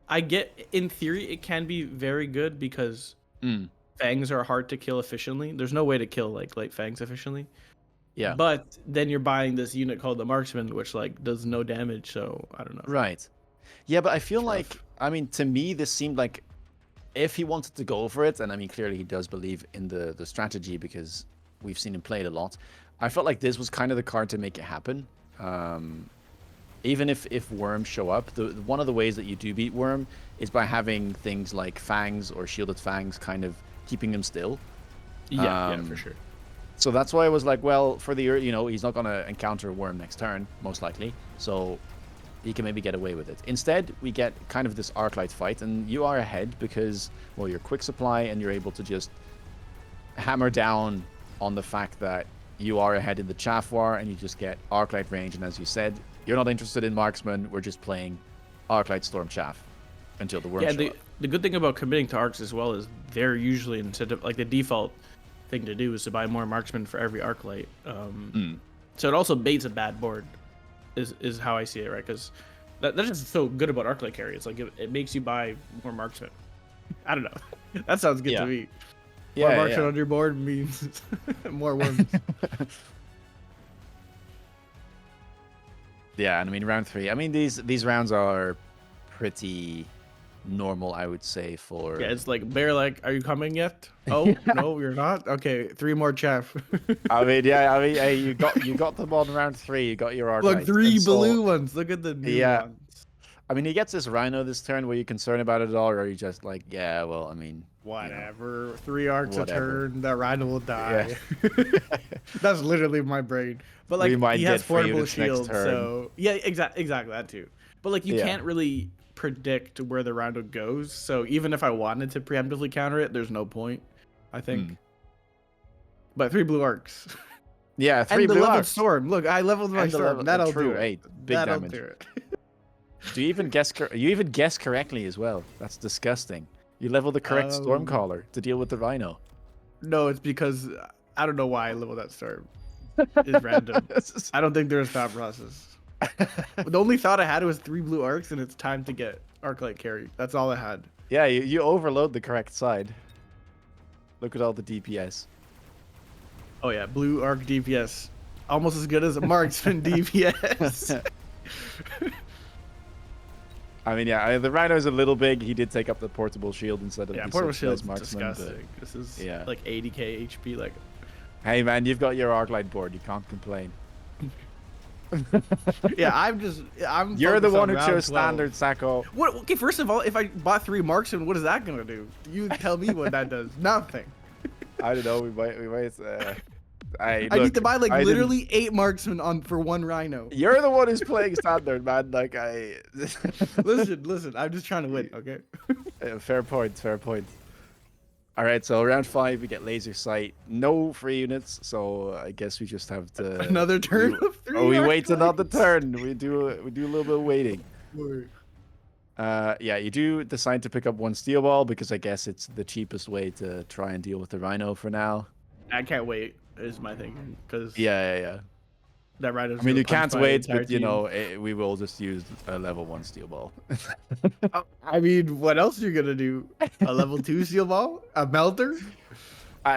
I get in theory it can be very good because fangs are hard to kill efficiently. There's no way to kill like light fangs efficiently. Yeah. But then you're buying this unit called the marksman, which like does no damage. So I don't know. Right. Yeah, but I feel It's like, rough. I mean, to me, this seemed like if he wanted to go for it, and I mean, clearly he does believe in the strategy because we've seen him play it a lot. I felt like this was kind of the card to make it happen. Even if worms show up, one of the ways that you do beat worm is by having things like fangs or shielded fangs kind of keeping them still. Yeah, for sure. So that's why I was like, well, for the he's not going to encounter a worm next turn, most likely. So he can maybe get away with it. Instead, we get kind of this Arclight fight, and you are ahead because, well, you're quick supply, and you're able to just hammer down on the fact that you are ahead in the Chaff War, and you just get Arclight range, and as you said, you're not interested in Marksman, we're just playing Arclight Storm Chaff until the worm Yeah, show up. the good thing about committing to arcs as well is they're usually, instead of like the default thing to do is to buy more marksmen for every arc light. So it also baits a bad board, is how I see it, right? Because that's just so good about arc light carry. It's like it makes you buy more marksmen. I don't know. That sounds good Yeah. to me. More Yeah, marksmen yeah. on your board means more worms. Yeah, and I mean round 3. I mean these rounds are pretty normal, I would say, for. Yeah, it's like bear. Like, are you coming yet? Yeah. Oh no, you're not. Okay, 3 more, chef. I mean, yeah, I mean, hey, you got them on round 3. You got your Look, Arclights, 3 and so blue ones. Look at the new yeah. ones. I mean, he gets this Rhino this turn. Were you concerned about it at all, or are you just like, yeah, well, I mean, Whatever. 3 arcs a whatever. turn. That rhino will Yeah. die. That's literally my brain. But We like, might he get has free portable units next shield, turn. so yeah, exactly that too. But like, you Yeah. can't really predict where the rhino goes. So even if I wanted to preemptively counter it, there's no point, I think. But 3 blue arcs. Yeah, 3 And the blue leveled arcs. storm. Look, I leveled my And the storm. level, That'll true, do it. hey, big That'll damage. do it. Do you even guess? You even guess correctly as well. That's disgusting. You level the correct Stormcaller to deal with the Rhino. No, it's because I don't know why I leveled that storm. It's random. I don't think there's thought process. The only thought I had was 3 blue arcs, and it's time to get Arclight carry. That's all I had. Yeah, you overload the correct side. Look at all the DPS. Oh yeah, blue arc DPS, almost as good as a marksman DPS. I mean, yeah, the Rhino's a little big. He did take up the portable shield instead of Yeah, the portable subsidized shield's marksman. disgusting. This is yeah. like 80k HP. Like, hey man, you've got your Arclight board. You can't complain. yeah, I'm. You're the focused one on who round chose 12. standard, Sacco. What? Okay, first of all, if I bought 3 marksmen, what is that gonna do? You tell me what that does. Nothing. I don't know. We might. I need to buy like literally 8 marksmen for 1 rhino. You're the one who's playing standard, man. Like listen. I'm just trying to win. Okay. Fair point. Fair point. All right. So round 5, we get laser sight. No free units. So I guess we just have to another turn of 3. Oh, we wait another turn. We do a little bit of waiting. Yeah, you do decide to pick up 1 steel ball because I guess it's the cheapest way to try and deal with the Rhino for now. I can't wait. Is my thinking because yeah. That rhino. I mean, you can't wait, but you know, we will just use a level 1 steel ball. I mean, what else are you gonna do? A level 2 steel ball? A melter?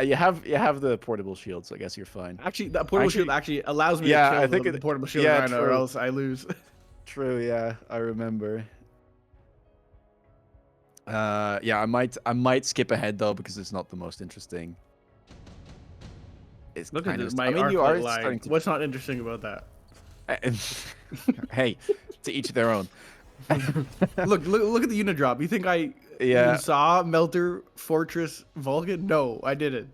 You have the portable shield, so I guess you're fine. Actually, that portable shield actually allows me to kill the portable shield rhino, or else I lose. True, yeah, I remember. Yeah, I might skip ahead though because it's not the most interesting. It's Look kind at of. my I mean, you are line. starting to. What's not interesting about that? Hey, to each their own. look at the unit drop. You think I even saw Melter, Fortress, Vulcan? No, I didn't.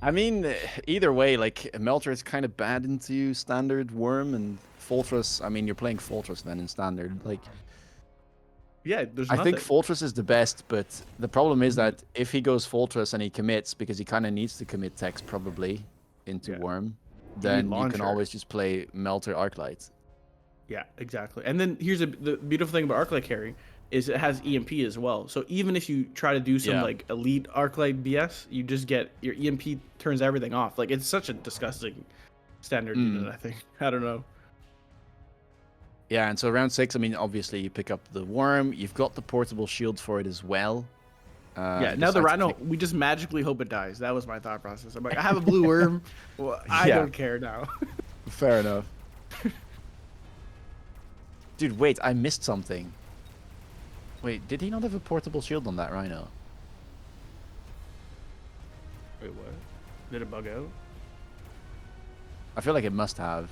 I mean, either way, like Melter is kind of bad into standard Worm, and Fortress. I mean, you're playing Fortress then in standard. Like, yeah, I think Fortress is the best, but the problem is that if he goes Fortress and he commits, because he kind of needs to commit text probably into Worm, then you can always just play Melter Arclight. Yeah, exactly. And then here's the beautiful thing about Arclight carry is it has EMP as well. So even if you try to do some like elite Arclight BS, you just get your EMP turns everything off. Like, it's such a disgusting standard unit, I think. I don't know. Yeah, and so round 6, I mean, obviously you pick up the Worm. You've got the portable shield for it as well. Yeah, now the Rhino, we just magically hope it dies. That was my thought process. I'm like, I have a blue Worm. Well, I don't care now. Fair enough. Dude, wait, I missed something. Wait, did he not have a portable shield on that Rhino? Wait, what? Did it bug out? I feel like it must have.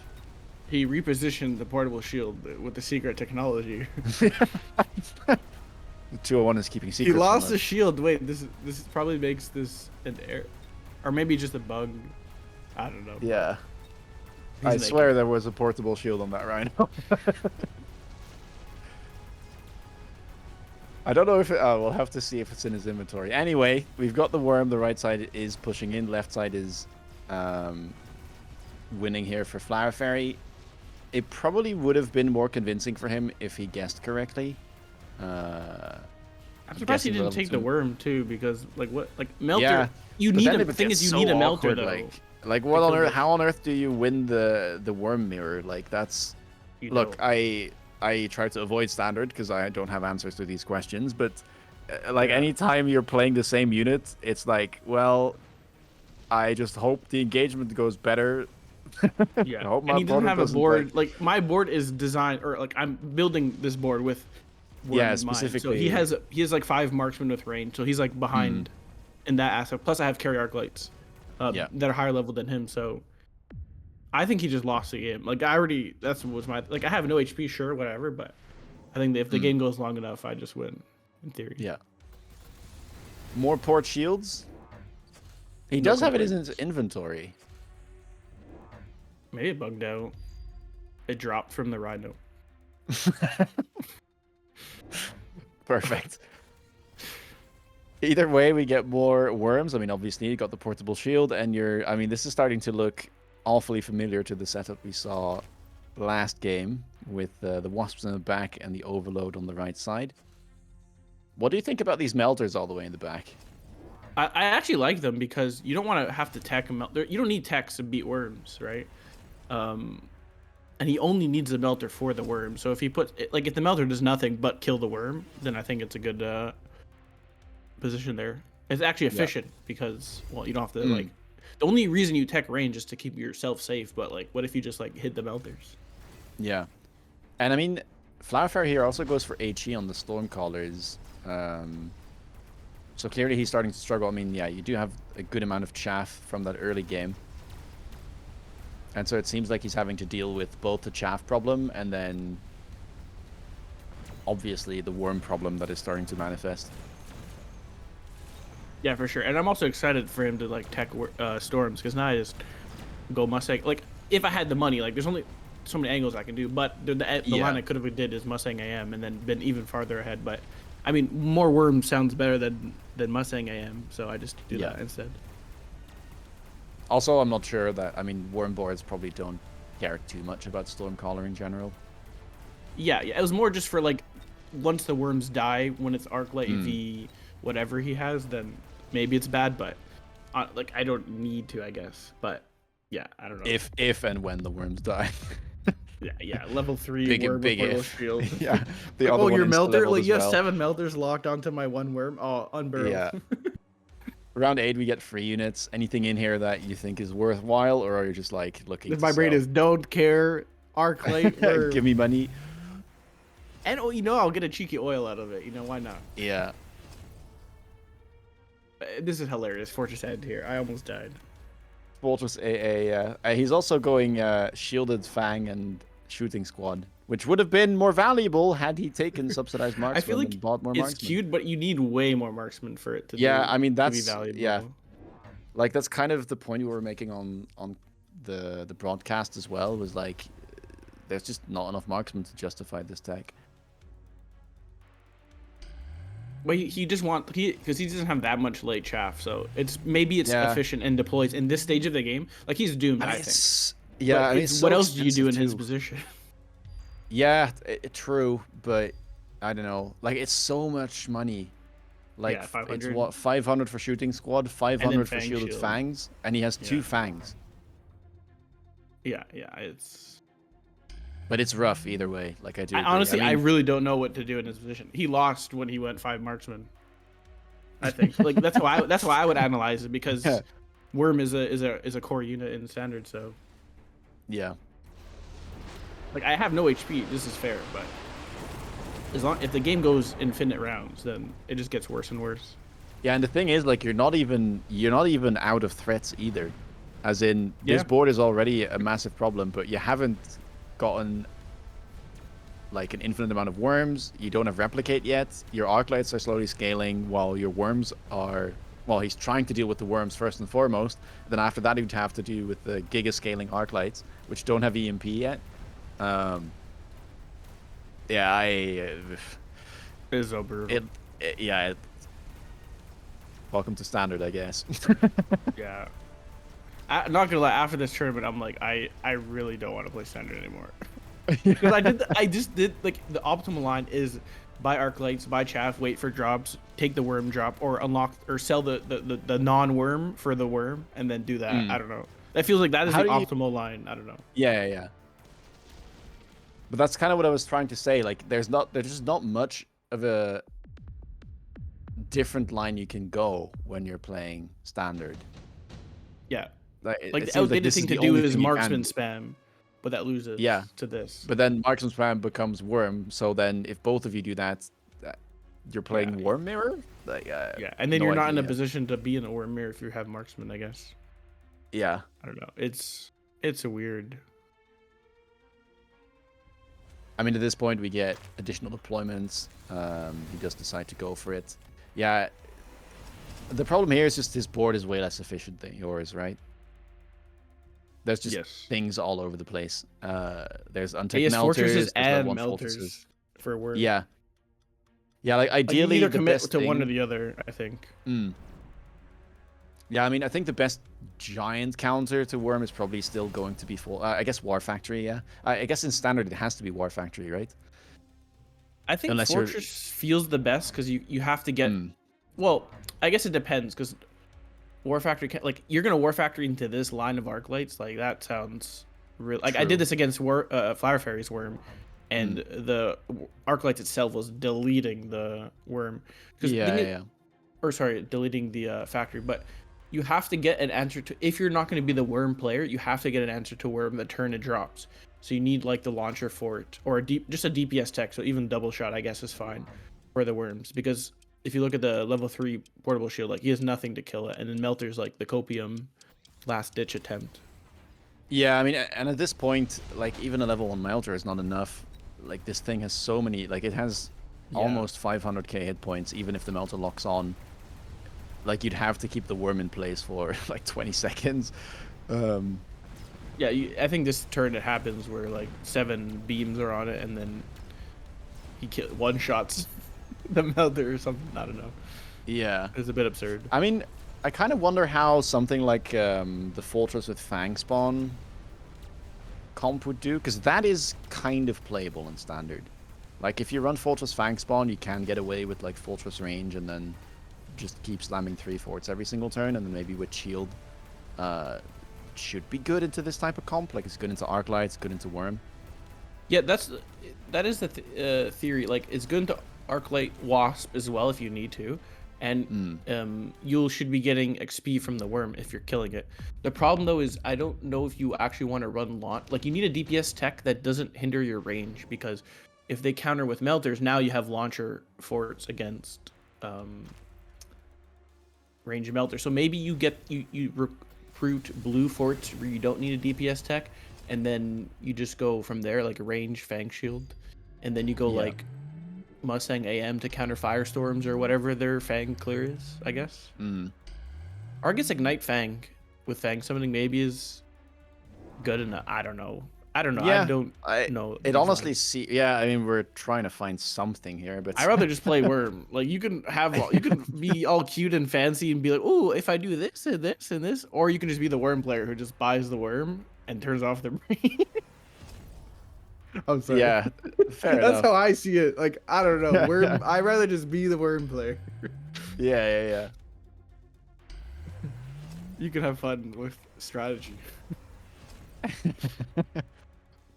He repositioned the portable shield with the secret technology. The 201 is keeping secrets. He lost the shield. Wait, this probably makes this an error, or maybe just a bug. I don't know. Yeah. I swear there was a portable shield on that Rhino. I don't know if we'll have to see if it's in his inventory. Anyway, we've got the Worm. The right side is pushing in. Left side is winning here for Flower Fairy. It probably would have been more convincing for him if he guessed correctly. I'm surprised he didn't take the Worm too, because like Melter. Yeah, you need the thing is you need a Melter though. Like what on earth? How on earth do you win the Worm mirror? Like that's. Look, I try to avoid standard because I don't have answers to these questions. But like anytime you're playing the same unit, it's like, well, I just hope the engagement goes better. Yeah, and he doesn't have a board. Like, my board is designed, or like I'm building this board with worm Yeah, in mind. So he has like 5 marksmen with range. So he's like mm, behind in that aspect. Plus I have carry arc lights yeah. that are higher level than him. So I think he just lost the game. Like that's was my like I have no HP, sure, whatever, but I think that if the Mm, game goes long enough, I just win in theory. yeah. More port shields. He No does have it in his complaints. inventory. Maybe it bugged out. It dropped from the Rhino. Perfect. Either way, we get more worms. I mean, obviously, you got the portable shield, and I mean, this is starting to look awfully familiar to the setup we saw last game with the wasps in the back and the overload on the right side. What do you think about these melters all the way in the back? I actually like them because you don't want to have to tech them. You don't need techs to beat worms, right? And he only needs the melter for the worm. So if he puts like if the melter does nothing but kill the worm, then I think it's a good position there. It's actually Yeah. efficient because well, you don't have to Mm. like. The only reason you tech range is to keep yourself safe. But like, what if you just like hit the melters? Yeah. And I mean, Flowerfire here also goes for HE on the Stormcallers. So clearly he's starting to struggle. I mean, yeah, you do have a good amount of chaff from that early game. And so it seems like he's having to deal with both the chaff problem and then obviously the worm problem that is starting to manifest. Yeah, for sure. And I'm also excited for him to like tech storms because now I just go Mustang. Like if I had the money, like there's only so many angles I can do, but the line I could have did is Mustang AM and then been even farther ahead. But I mean, more worm sounds better than Mustang AM, so I just do that instead. Also, I'm not sure that, I mean, worm boards probably don't care too much about Stormcaller in general. Yeah, it was more just for like once the worms die when it's Arclight V whatever he has, then maybe it's bad, but like I don't need to, I guess. But yeah, I don't know. If and when the worms die. Yeah, level 3 Big worm with portal if. shield. Yeah, the like, other one your melter, insta-leveled like as you have well. 7 melters locked onto my 1 worm. Oh, unburrowed. Yeah. Round 8, we get free units. Anything in here that you think is worthwhile, or are you just like looking to My brain sell? is don't care. Arclight worm. Give me money. And oh, you know, I'll get a cheeky oil out of it. You know, why not? Yeah. This is hilarious. Fortress End here. I almost died. Fortress AA. He's also going Shielded Fang and Shooting Squad, which would have been more valuable had he taken subsidized marksman I feel like and bought more it's marksman. cute, but you need way more marksman for it to I mean, to be that's valuable. yeah. Like that's kind of the point we were making on the broadcast as well, was like there's just not enough marksmen to justify this tech. But he just because he doesn't have that much late chaff, so maybe it's efficient and deploys in this stage of the game. Like he's doomed, I think. Yeah, I mean, it's what else do you do in his position? Yeah, true, but I don't know. Like it's so much money. Like Yeah, 500. it's what 500 for shooting squad, 500 for Fang shielded shield. fangs, and he has 2 fangs. Yeah, it's. But it's rough either way. Like I do. Honestly, I I really don't know what to do in his position. He lost when he went 5 marksman. I think like that's how I would analyze it because worm is a core unit in standard. So yeah. like I have no HP. This is fair, but if the game goes infinite rounds, then it just gets worse and worse. Yeah, and the thing is, like, you're not even out of threats either. As in, this board is already a massive problem, but you haven't gotten like an infinite amount of worms. You don't have replicate yet. Your arclights are slowly scaling, while your worms are. Well, he's trying to deal with the worms first and foremost. Then after that, he'd have to deal with the giga scaling arclights, which don't have EMP yet. Yeah, It's so brutal. Welcome to standard, I guess. Yeah. I'm not gonna lie. After this tournament, I'm like, I really don't want to play standard anymore. Because I just did like the optimal line is buy arclights, buy chaff, wait for drops, take the worm drop, or unlock or sell the non-worm for the worm, and then do that. I don't know. That feels like that is the optimal line. I don't know. Yeah. But that's kind of what I was trying to say. Like, there's just not much of a different line you can go when you're playing standard. Yeah. Like the outdated thing to do is marksman spam. but that loses Yeah. to this. But then Marksman's Plan becomes Worm. So then if both of you do that, you're playing Worm Mirror? Like, Yeah, and then no you're not in a idea. position to be in a Worm Mirror if you have Marksman, I guess. Yeah. I don't know. It's a weird. I mean, at this point, we get additional deployments. He does decide to go for it. Yeah. The problem here is just this board is way less efficient than yours, right? There's just things all over the place. There's untapped melters, there's level 1 fortresses. For Worm. Yeah. Yeah, like ideally, you need to the commit best to thing... one or the other, I think. Yeah, I mean, I think the best giant counter to Worm is probably still going to be I guess War Factory, yeah. I guess in Standard it has to be War Factory, right? I think Fortress feels the best because you have to get... Well, I guess it depends because War Factory... Like, you're going to War Factory into this line of arc lights. Like, that sounds real. Like, I did this against Flower Fairy's Worm, and the arc lights itself was deleting the Worm. Or, sorry, deleting the factory. But... You have to get an answer to... If you're not going to be the Worm player, you have to get an answer to Worm the turn it drops. So you need, like, the launcher for it. Or just a DPS tech, so even double shot, I guess, is fine for the Worms. Because if you look at the level 3 portable shield, like, he has nothing to kill it. And then Melter's, like, the Copium last-ditch attempt. Yeah, I mean, and at this point, like, even a level 1 Melter is not enough. Like, this thing has so many... Like, it has almost 500k hit points, even if the Melter locks on. Like, you'd have to keep the Worm in place for, like, 20 seconds. Yeah, I think this turn it happens where, like, 7 beams are on it, and then he one-shots the Melter or something. I don't know. Yeah. It's a bit absurd. I mean, I kind of wonder how something like the Fortress with Fang Spawn comp would do, because that is kind of playable in Standard. Like, if you run Fortress Fang Spawn, you can get away with, like, Fortress range, and then... just keep slamming 3 forts every single turn, and then maybe with shield should be good into this type of comp. Like, it's good into arc lights, good into Worm. Yeah, that is the theory. Like, it's good into arc light Wasp as well if you need to, and you should be getting XP from the Worm if you're killing it. The problem though is I don't know if you actually want to run launch. Like, you need a DPS tech that doesn't hinder your range, because if they counter with melters, now you have launcher forts against range melter. So maybe you recruit blue forts where you don't need a DPS tech, and then you just go from there, like a range Fang Shield, and then you go like Mustang AM to counter Firestorms or whatever their Fang clear is, I guess. Or I guess Ignite Fang with Fang summoning maybe is good enough. I don't know. Yeah, I don't know. It honestly I mean, we're trying to find something here, but I'd rather just play Worm. Like, you can be all cute and fancy and be like, oh, if I do this and this and this, or you can just be the Worm player who just buys the Worm and turns off the brain. I'm sorry. Yeah, fair That's enough. how I see it. Like, I don't know. Worm. I'd rather just be the Worm player. Yeah. You can have fun with strategy.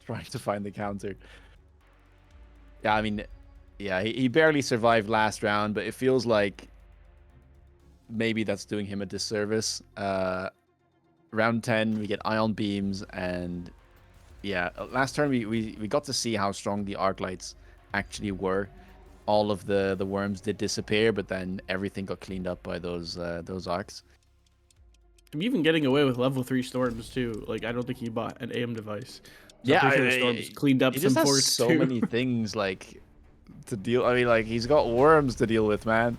Trying to find the counter. Yeah, I mean, yeah, he barely survived last round, but it feels like maybe that's doing him a disservice. Round 10, we get Ion Beams, and yeah, last turn we got to see how strong the arc lights actually were. All of the worms did disappear, but then everything got cleaned up by those arcs. I'm even getting away with level 3 storms too. Like, I don't think he bought an AM device. So Yeah, I'm pretty sure Storms cleaned up he some just has forts so too. many things like to deal. I mean, like, he's got worms to deal with, man.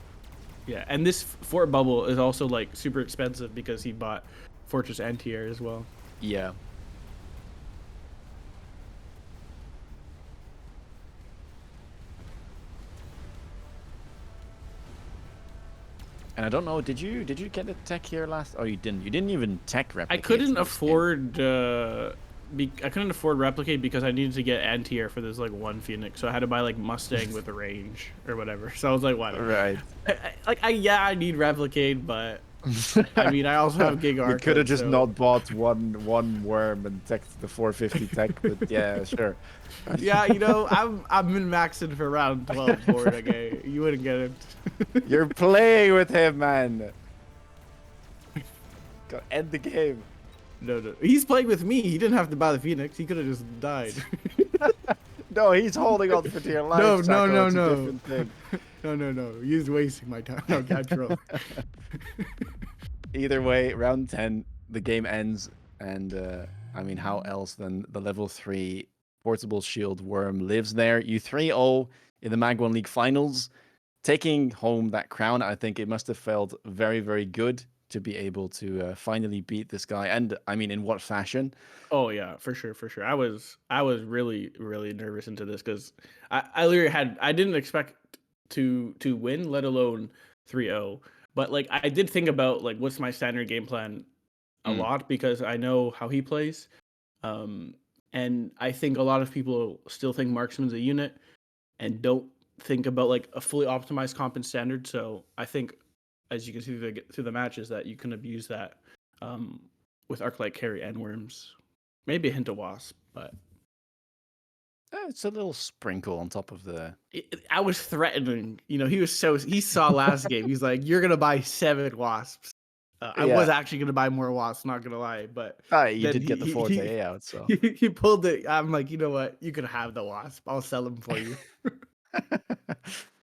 Yeah, and this fort bubble is also like super expensive because he bought Fortress Anti-Air as well. Yeah. And I don't know, did you get a tech here last? Oh, you didn't. You didn't even tech replicate. I couldn't afford I couldn't afford replicate because I needed to get anti-air for this like one Phoenix, so I had to buy like Mustang with a range or whatever. So I was like, why? Right. I need replicate, but I mean, I also have gig arc. You could have just not bought one worm and teched the 450 tech, but yeah, sure. Yeah, you know, I'm min maxing for round 12 board. Okay, you wouldn't get it. You're playing with him, man. Gotta end the game. no, no. He's playing with me. He didn't have to buy the Phoenix. He could have just died. No, he's holding on for dear life, No, no, Sacco. no, It's a no. different thing. No, no, no. He's wasting my time. No, I'm trolling. Either way, round 10, the game ends. And I mean, how else than the level 3 portable shield worm lives there? You 3-0 in the MAG1 League finals, taking home that crown. I think it must have felt very, very good to be able to finally beat this guy. And I mean, in what fashion? Oh yeah, for sure, for sure. I was really really nervous into this because I literally I didn't expect to win, let alone 3-0. But like I did think about like what's my standard game plan a Mm. lot because I know how he plays. Um, and I think a lot of people still think marksman's a unit and don't think about like a fully optimized comp and standard. So I think, as you can see through the matches, that you can abuse that um, with Arclight carry and worms. Maybe a hint of wasp, but It's a little sprinkle on top of the. I was threatening. You know, he saw last game. He's like, "You're gonna buy 7 wasps." I was Yeah. actually gonna buy more wasps, not gonna lie, but You then did get the Forte out, so. he pulled it. I'm like, you know what? You can have the wasp. I'll sell them for you.